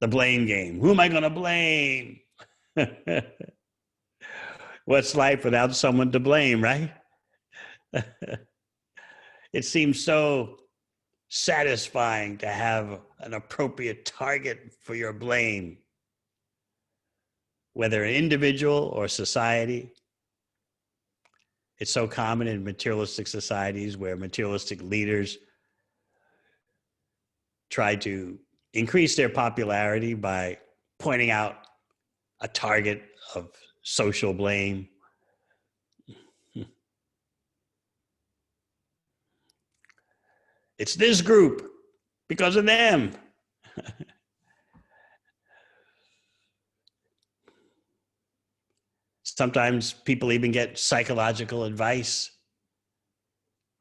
the blame game. Who am I going to blame? What's life without someone to blame, right? It seems so satisfying to have an appropriate target for your blame, whether an individual or society. It's so common in materialistic societies where materialistic leaders try to increase their popularity by pointing out a target of social blame. It's this group because of them. Sometimes people even get psychological advice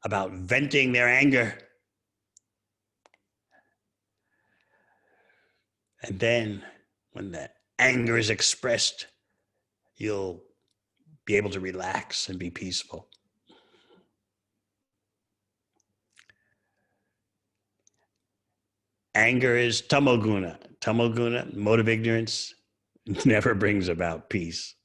about venting their anger. And then when the anger is expressed, you'll be able to relax and be peaceful. Anger is tamoguna. Tamoguna, mode of ignorance, never brings about peace.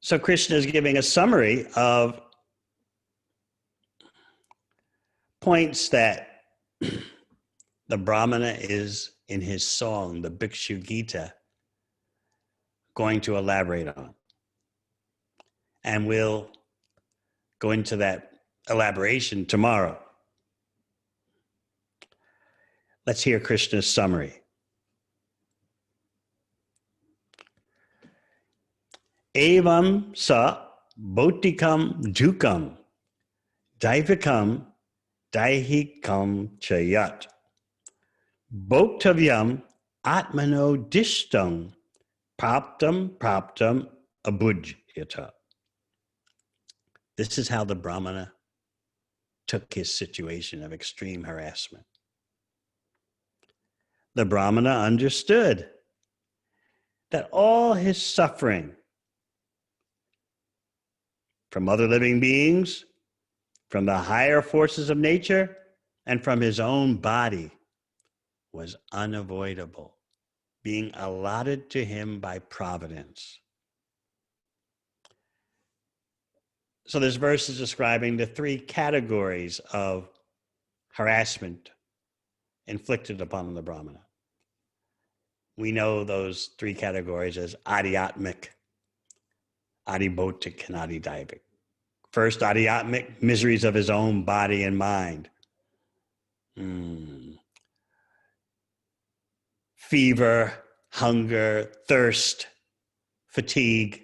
So Krishna is giving a summary of points that the Brahmana is, in his song, the Bikshu Gita, going to elaborate on. And we'll go into that elaboration tomorrow. Let's hear Krishna's summary. Evam sa bautikam dukam daivikam daihikam chayat bhoktavyam atmano dishtam praptam abhujyata. This is how the Brahmana took his situation of extreme harassment. The Brahmana understood that all his suffering from other living beings, from the higher forces of nature, and from his own body was unavoidable, being allotted to him by providence. So this verse is describing the three categories of harassment inflicted upon the Brahmana. We know those three categories as adhyatmic, adhibhotik, and adhidaivic. First, adhyatmic, miseries of his own body and mind. Fever, hunger, thirst, fatigue.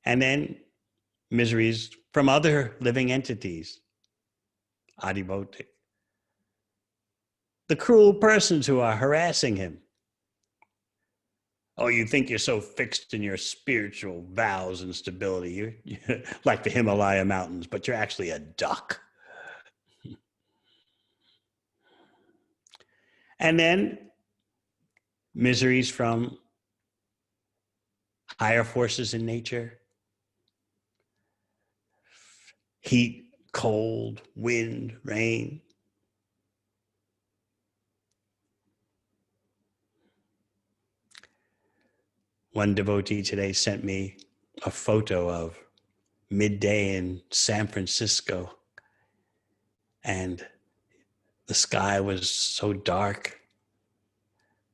And then miseries from other living entities, adhibhotik. The cruel persons who are harassing him. Oh, you think you're so fixed in your spiritual vows and stability. You're like the Himalaya mountains, but you're actually a duck. And then miseries from higher forces in nature. Heat, cold, wind, rain. One devotee today sent me a photo of midday in San Francisco, and the sky was so dark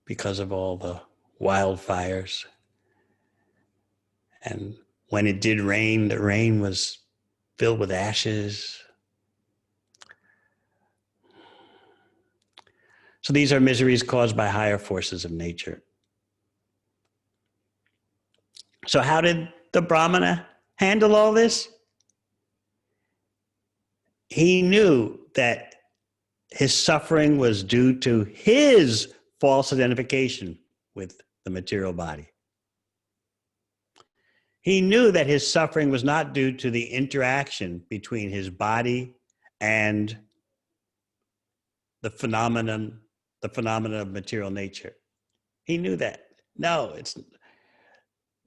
because of all the wildfires. And when it did rain, the rain was filled with ashes. So these are miseries caused by higher forces of nature. So how did the Brahmana handle all this? He knew that his suffering was due to his false identification with the material body. He knew that his suffering was not due to the interaction between his body and the phenomenon of material nature. He knew that. No, it's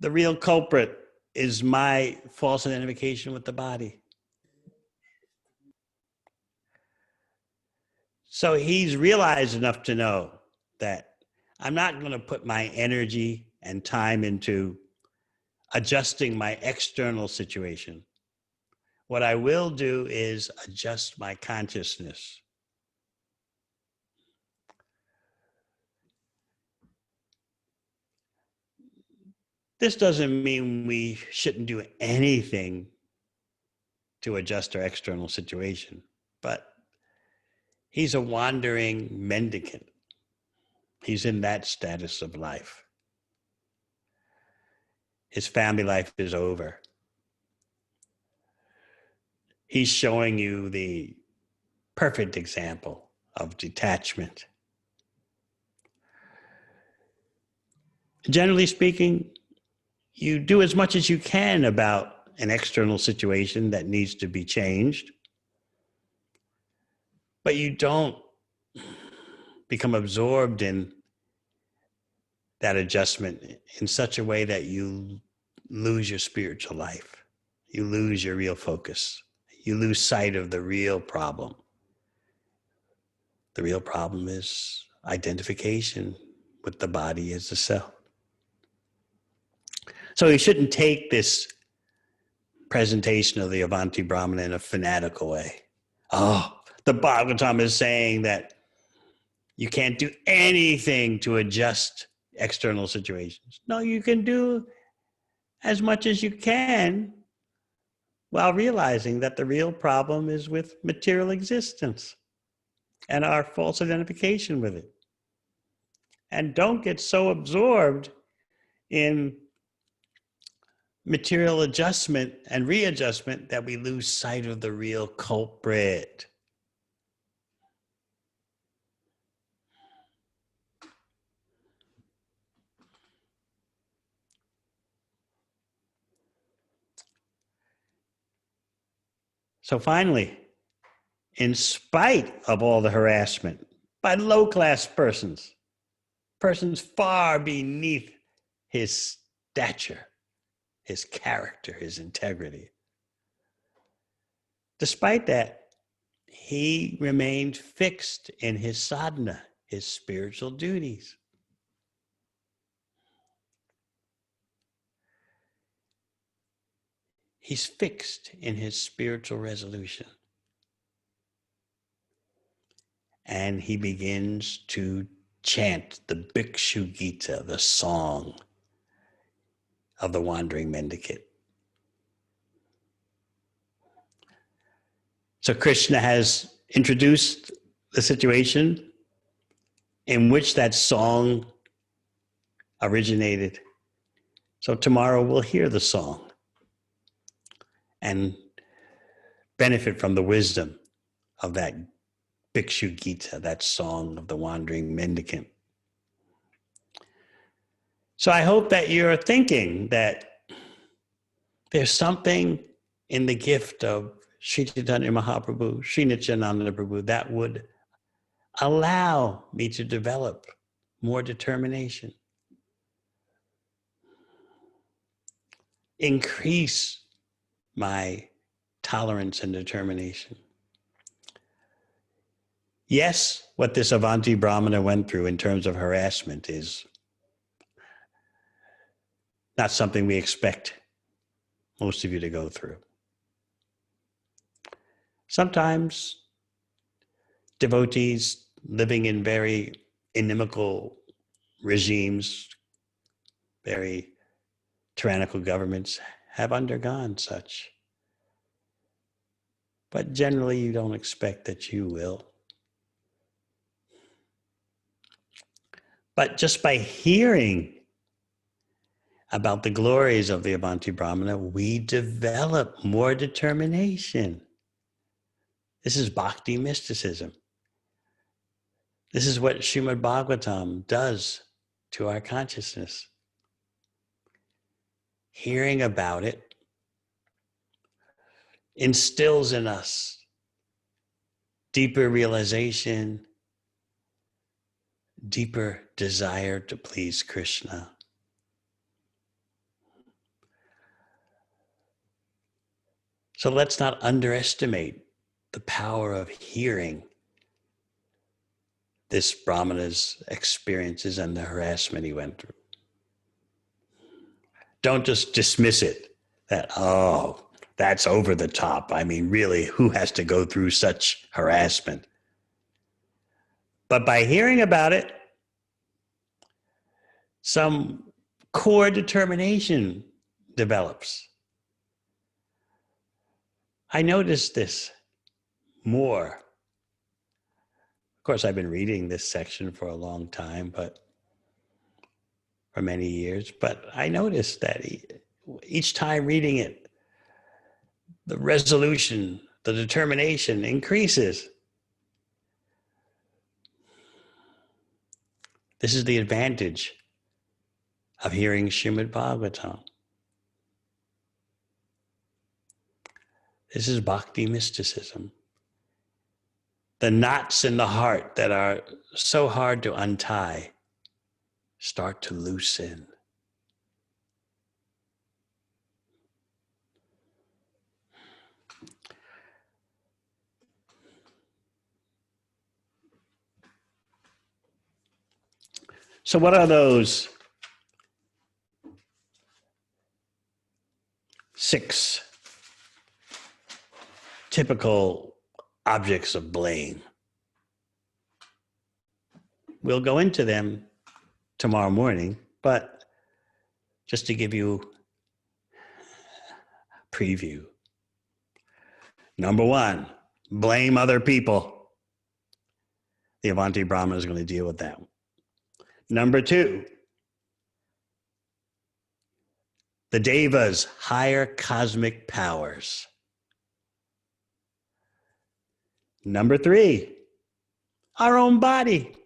the real culprit is my false identification with the body. So he's realized enough to know that I'm not going to put my energy and time into adjusting my external situation. What I will do is adjust my consciousness. This doesn't mean we shouldn't do anything to adjust our external situation, but he's a wandering mendicant. He's in that status of life. His family life is over. He's showing you the perfect example of detachment. Generally speaking, you do as much as you can about an external situation that needs to be changed, but you don't become absorbed in that adjustment in such a way that you lose your spiritual life. You lose your real focus. You lose sight of the real problem. The real problem is identification with the body as the self. So you shouldn't take this presentation of the Avanti Brahmana in a fanatical way. Oh, the Bhagavatam is saying that you can't do anything to adjust external situations. No, you can do as much as you can while realizing that the real problem is with material existence and our false identification with it. And don't get so absorbed in material adjustment and readjustment that we lose sight of the real culprit. So finally, in spite of all the harassment by low-class persons far beneath his stature, his character, his integrity, despite that, he remained fixed in his sadhana, his spiritual duties. He's fixed in his spiritual resolution. And he begins to chant the Bikshu Gita, the song of the wandering mendicant. So Krishna has introduced the situation in which that song originated. So tomorrow we'll hear the song and benefit from the wisdom of that Bikshu Gita, that song of the wandering mendicant. So I hope that you're thinking that there's something in the gift of Sri Chaitanya Mahaprabhu, Sri Nityananda Prabhu, that would allow me to develop more determination, increase my tolerance and determination. Yes, what this Avanti Brahmana went through in terms of harassment is not something we expect most of you to go through. Sometimes devotees living in very inimical regimes, very tyrannical governments have undergone such. But generally you don't expect that you will. But just by hearing about the glories of the Avanti Brahmana, we develop more determination. This is Bhakti mysticism. This is what Srimad Bhagavatam does to our consciousness. Hearing about it instills in us deeper realization, deeper desire to please Krishna. So let's not underestimate the power of hearing this Brahmana's experiences and the harassment he went through. Don't just dismiss it, that, oh, that's over the top. I mean, really, who has to go through such harassment? But by hearing about it, some core determination develops. I noticed this more. Of course, I've been reading this section for a long time, but for many years, but I noticed that each time reading it, the resolution, the determination increases. This is the advantage of hearing Srimad Bhagavatam. This is Bhakti mysticism. The knots in the heart that are so hard to untie start to loosen. So what are those 6 typical objects of blame? We'll go into them tomorrow morning, but just to give you a preview. Number 1, blame other people. The Avanti Brahmana is going to deal with that. Number 2, the Devas, higher cosmic powers. Number 3, our own body.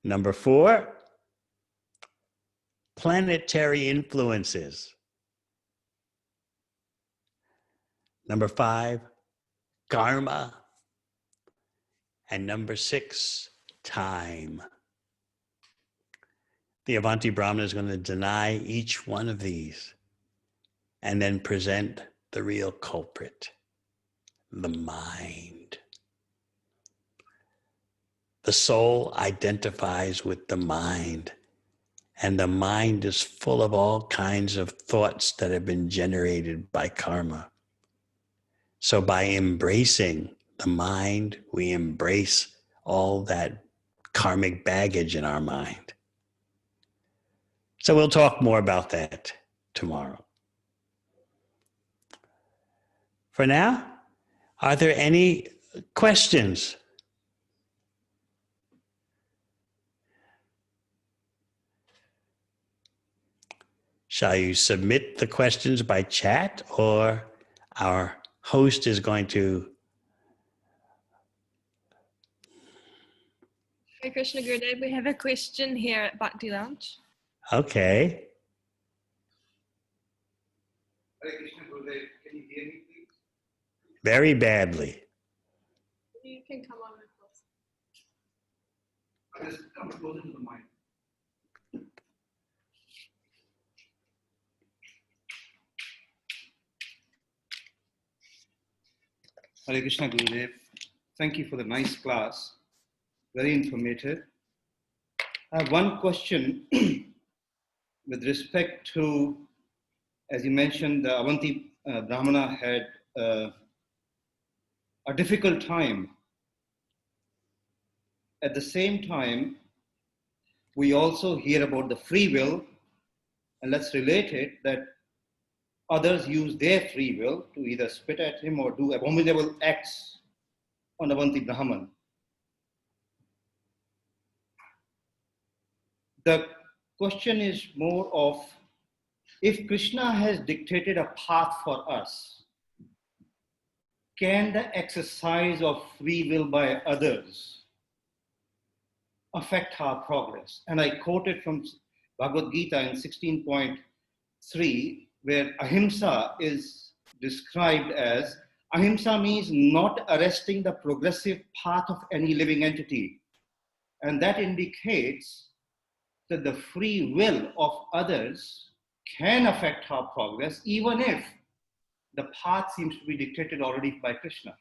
Number 4, planetary influences. Number 5, karma. And number 6, time. The Avanti Brahmana is going to deny each one of these and then present the real culprit, the mind. The soul identifies with the mind, and the mind is full of all kinds of thoughts that have been generated by karma. So by embracing the mind, we embrace all that karmic baggage in our mind. So we'll talk more about that tomorrow. For now, are there any questions? Shall you submit the questions by chat, or our host is going to? Hare Krishna Gurudev, we have a question here at Bhakti Lounge. Okay. Hare Krishna Gurudev, can you hear me, please? Very badly. You can come on with us. I'll just come closer to the mic. Hare Krishna Gurudev, thank you for the nice class, very informative. I have one question with respect to, as you mentioned, the Avanti Brahmana had a difficult time. At the same time, we also hear about the free will, and let's relate it that others use their free will to either spit at him or do abominable acts on Avanti Brahman. The question is more of, if Krishna has dictated a path for us, can the exercise of free will by others affect our progress? And I quoted from Bhagavad Gita in 16.3, where ahimsa is described as, ahimsa means not arresting the progressive path of any living entity. And that indicates that the free will of others can affect our progress, even if the path seems to be dictated already by Krishna.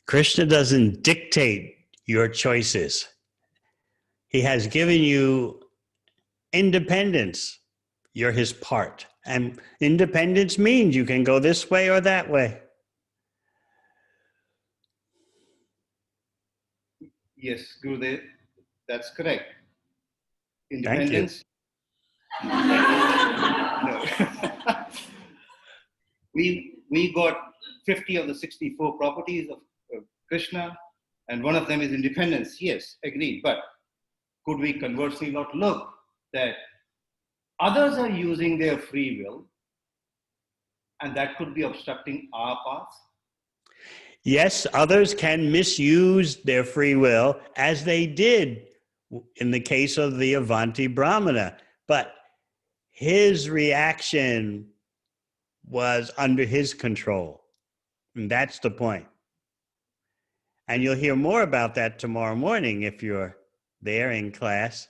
Krishna doesn't dictate your choices. He has given you independence. You're his part. And independence means you can go this way or that way. Yes, Gurudev, that's correct. Independence. No. we got 50 of the 64 properties of Krishna, and one of them is independence. Yes, agreed. But could we conversely not look that others are using their free will, and that could be obstructing our path? Yes, others can misuse their free will, as they did in the case of the Avanti Brahmana. But his reaction was under his control. And that's the point. And you'll hear more about that tomorrow morning if you're there in class.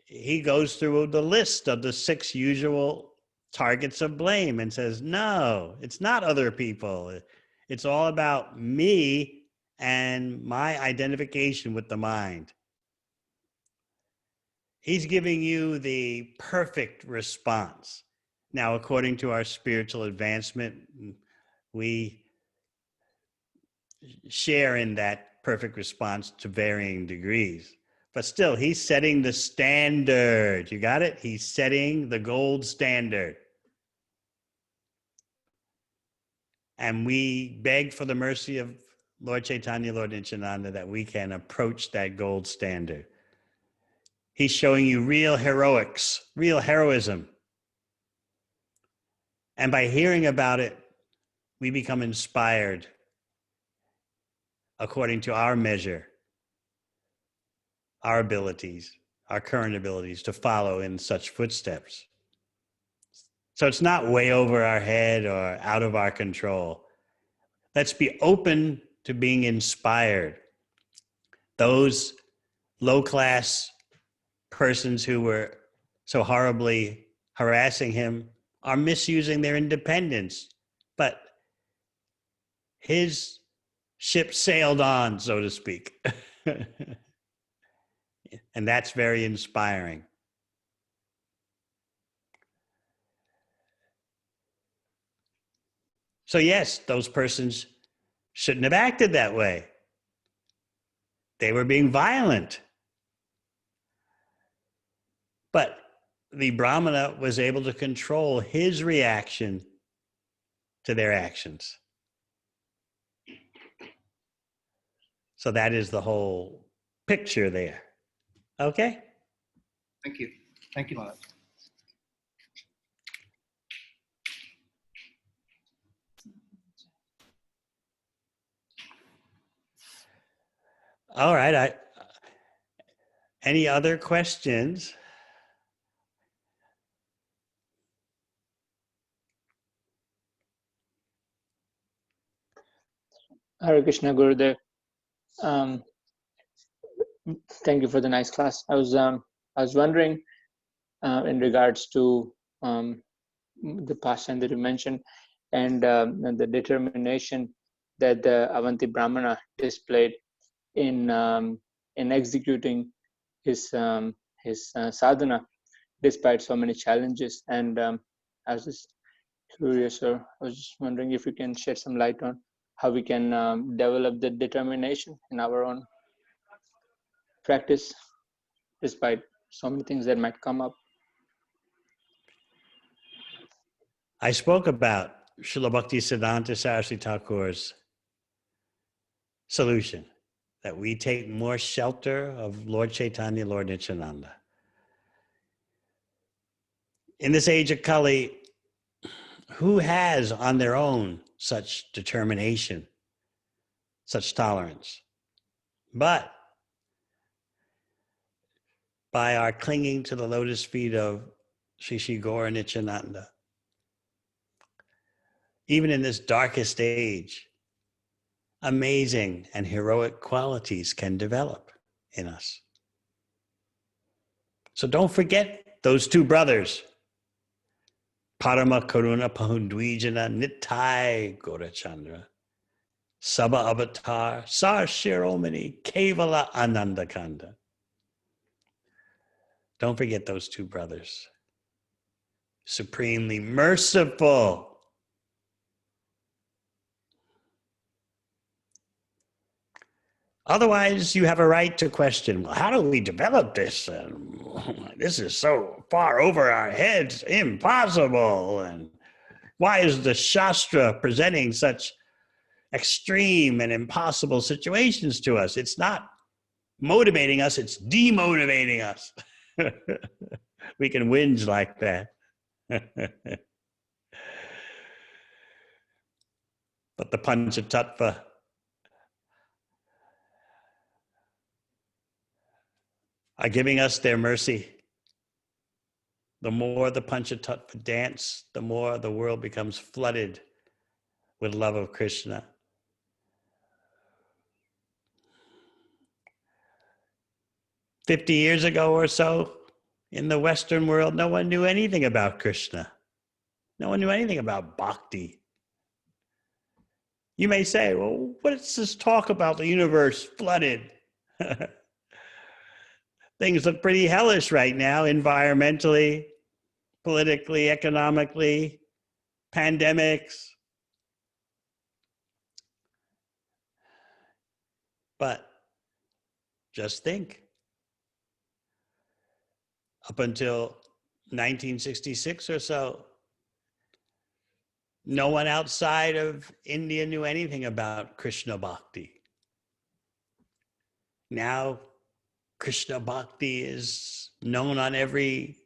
He goes through the list of the 6 usual targets of blame and says, no, it's not other people. It's all about me and my identification with the mind. He's giving you the perfect response. Now, according to our spiritual advancement, we share in that perfect response to varying degrees. But still, he's setting the standard. You got it? He's setting the gold standard. And we beg for the mercy of Lord Chaitanya, Lord Nityananda, that we can approach that gold standard. He's showing you real heroics, real heroism. And by hearing about it, we become inspired according to our measure, our abilities, our current abilities to follow in such footsteps. So it's not way over our head or out of our control. Let's be open to being inspired. Those low-class persons who were so horribly harassing him are misusing their independence. But his ship sailed on, so to speak. And that's very inspiring. So yes, those persons shouldn't have acted that way. They were being violent. But the Brahmana was able to control his reaction to their actions. So that is the whole picture there. Okay? Thank you. Thank you, Maharaj. All right. Any other questions? Hare Krishna, Gurudev. Thank you for the nice class. I was wondering in regards to the pastime that you mentioned and the determination that the Avanti Brahmana displayed in executing his sadhana despite so many challenges. And I was just curious, or I was just wondering if you can shed some light on how we can develop the determination in our own practice despite so many things that might come up. I spoke about Srila Bhakti Siddhanta Saraswati Thakur's solution, that we take more shelter of Lord Chaitanya, Lord Nityananda. In this age of Kali, who has on their own such determination, such tolerance? But by our clinging to the lotus feet of Sri Sri Gaura Nityananda, even in this darkest age, amazing and heroic qualities can develop in us. So don't forget those 2 brothers, Parama Karuna Pahundwijana Nitai Gaurachandra, Saba Avatar, Sar Shiromani, Kevala Anandakanda. Don't forget those 2 brothers. Supremely merciful. Otherwise, you have a right to question, well, how do we develop this? This is so far over our heads, impossible. And why is the Shastra presenting such extreme and impossible situations to us? It's not motivating us, it's demotivating us. We can whinge like that. But but the Panchatattva are giving us their mercy. The more the Panchatattva dance, the more the world becomes flooded with love of Krishna. "50 years ago or so, in the Western world, no one knew anything about Krishna. No one knew anything about Bhakti. You may say, well, what's this talk about the universe flooded? Things look pretty hellish right now, environmentally, politically, economically, pandemics. But just think, up until 1966 or so, no one outside of India knew anything about Krishna Bhakti. Now, Krishna Bhakti is known on every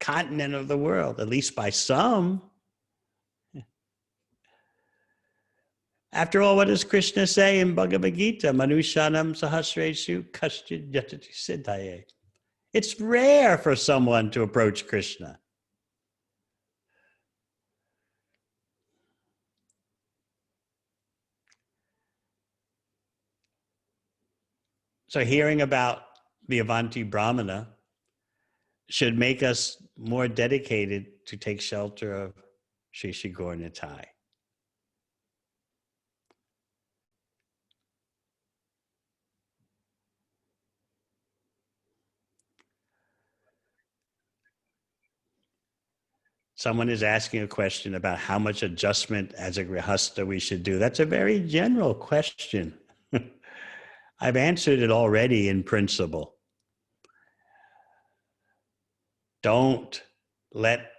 continent of the world, at least by some. After all, what does Krishna say in Bhagavad Gita? Manushanam sahasreshu kaschid yatati siddhaye. It's rare for someone to approach Krishna. So hearing about the Avanti Brahmana should make us more dedicated to take shelter of Sri Sri Gaur Nitai. Someone is asking a question about how much adjustment as a grihasta we should do. That's a very general question. I've answered it already in principle. Don't let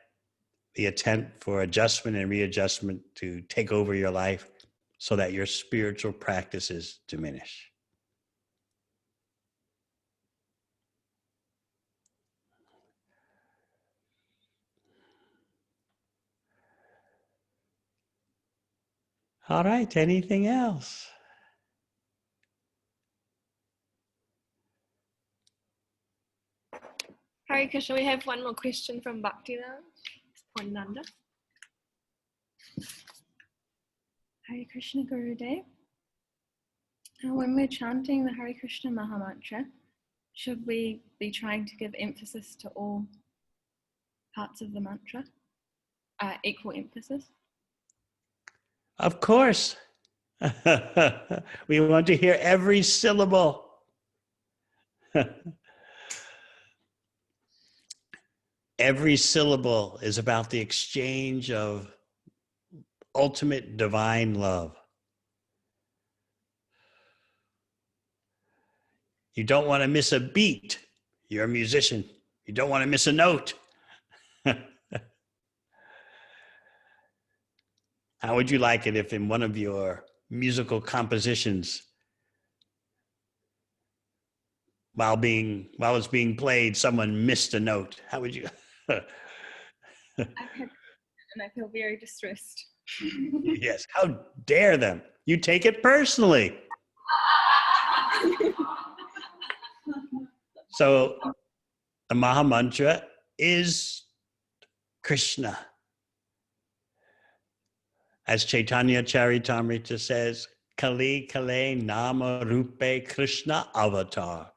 the attempt for adjustment and readjustment to take over your life so that your spiritual practices diminish. All right, anything else? Hare Krishna, we have one more question from Bhakti now. Ponnanda. Hare Krishna Gurudev. When we're chanting the Hare Krishna Maha Mantra, should we be trying to give emphasis to all parts of the mantra? Equal emphasis? Of course. We want to hear every syllable. Every syllable is about the exchange of ultimate divine love. You don't want to miss a beat. You're a musician. You don't want to miss a note. How would you like it if in one of your musical compositions, while it's being played, someone missed a note? How would you? I've had, and I feel very distressed. Yes, how dare them? You take it personally. So the Maha Mantra is Krishna. As Chaitanya Charitamrita says, Kali Kale Nama Rupe Krishna Avatar.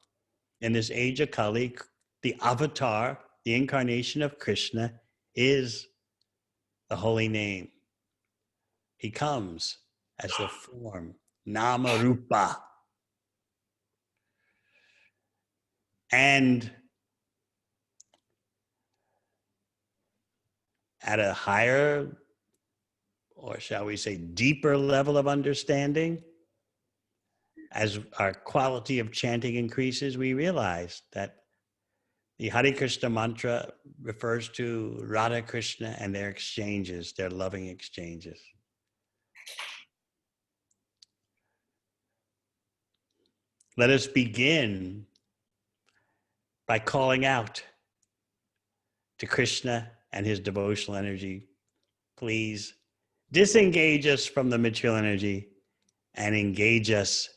In this age of Kali, the avatar, the incarnation of Krishna, is the holy name. He comes as the form, Nama Rupa. And at a higher, or shall we say deeper level of understanding, as our quality of chanting increases, we realize that the Hare Krishna mantra refers to Radha Krishna and their exchanges, their loving exchanges. Let us begin by calling out to Krishna and his devotional energy, please disengage us from the material energy and engage us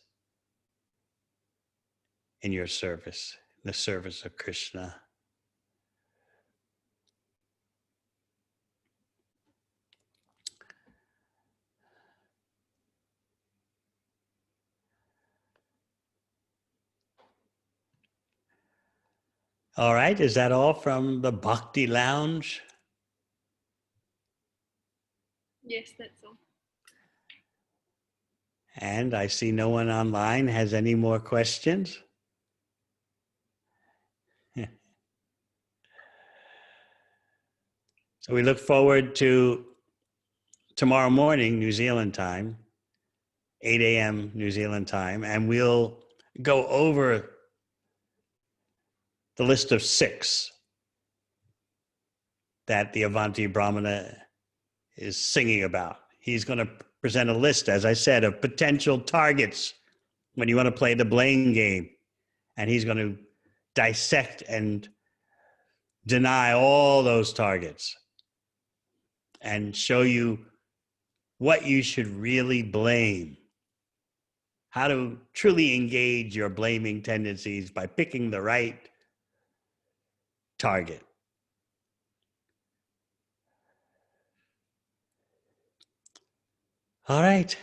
in your service, in the service of Krishna. All right, is that all from the Bhakti Lounge? Yes, that's all. And I see no one online has any more questions. So we look forward to tomorrow morning, New Zealand time, 8 a.m. New Zealand time, and we'll go over the list of 6 that the Avanti Brahmana is singing about. He's going to present a list, as I said, of potential targets when you want to play the blame game. And he's going to dissect and deny all those targets and show you what you should really blame, how to truly engage your blaming tendencies by picking the right target. All right.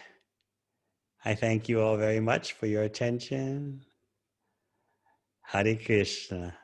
I thank you all very much for your attention. Hare Krishna.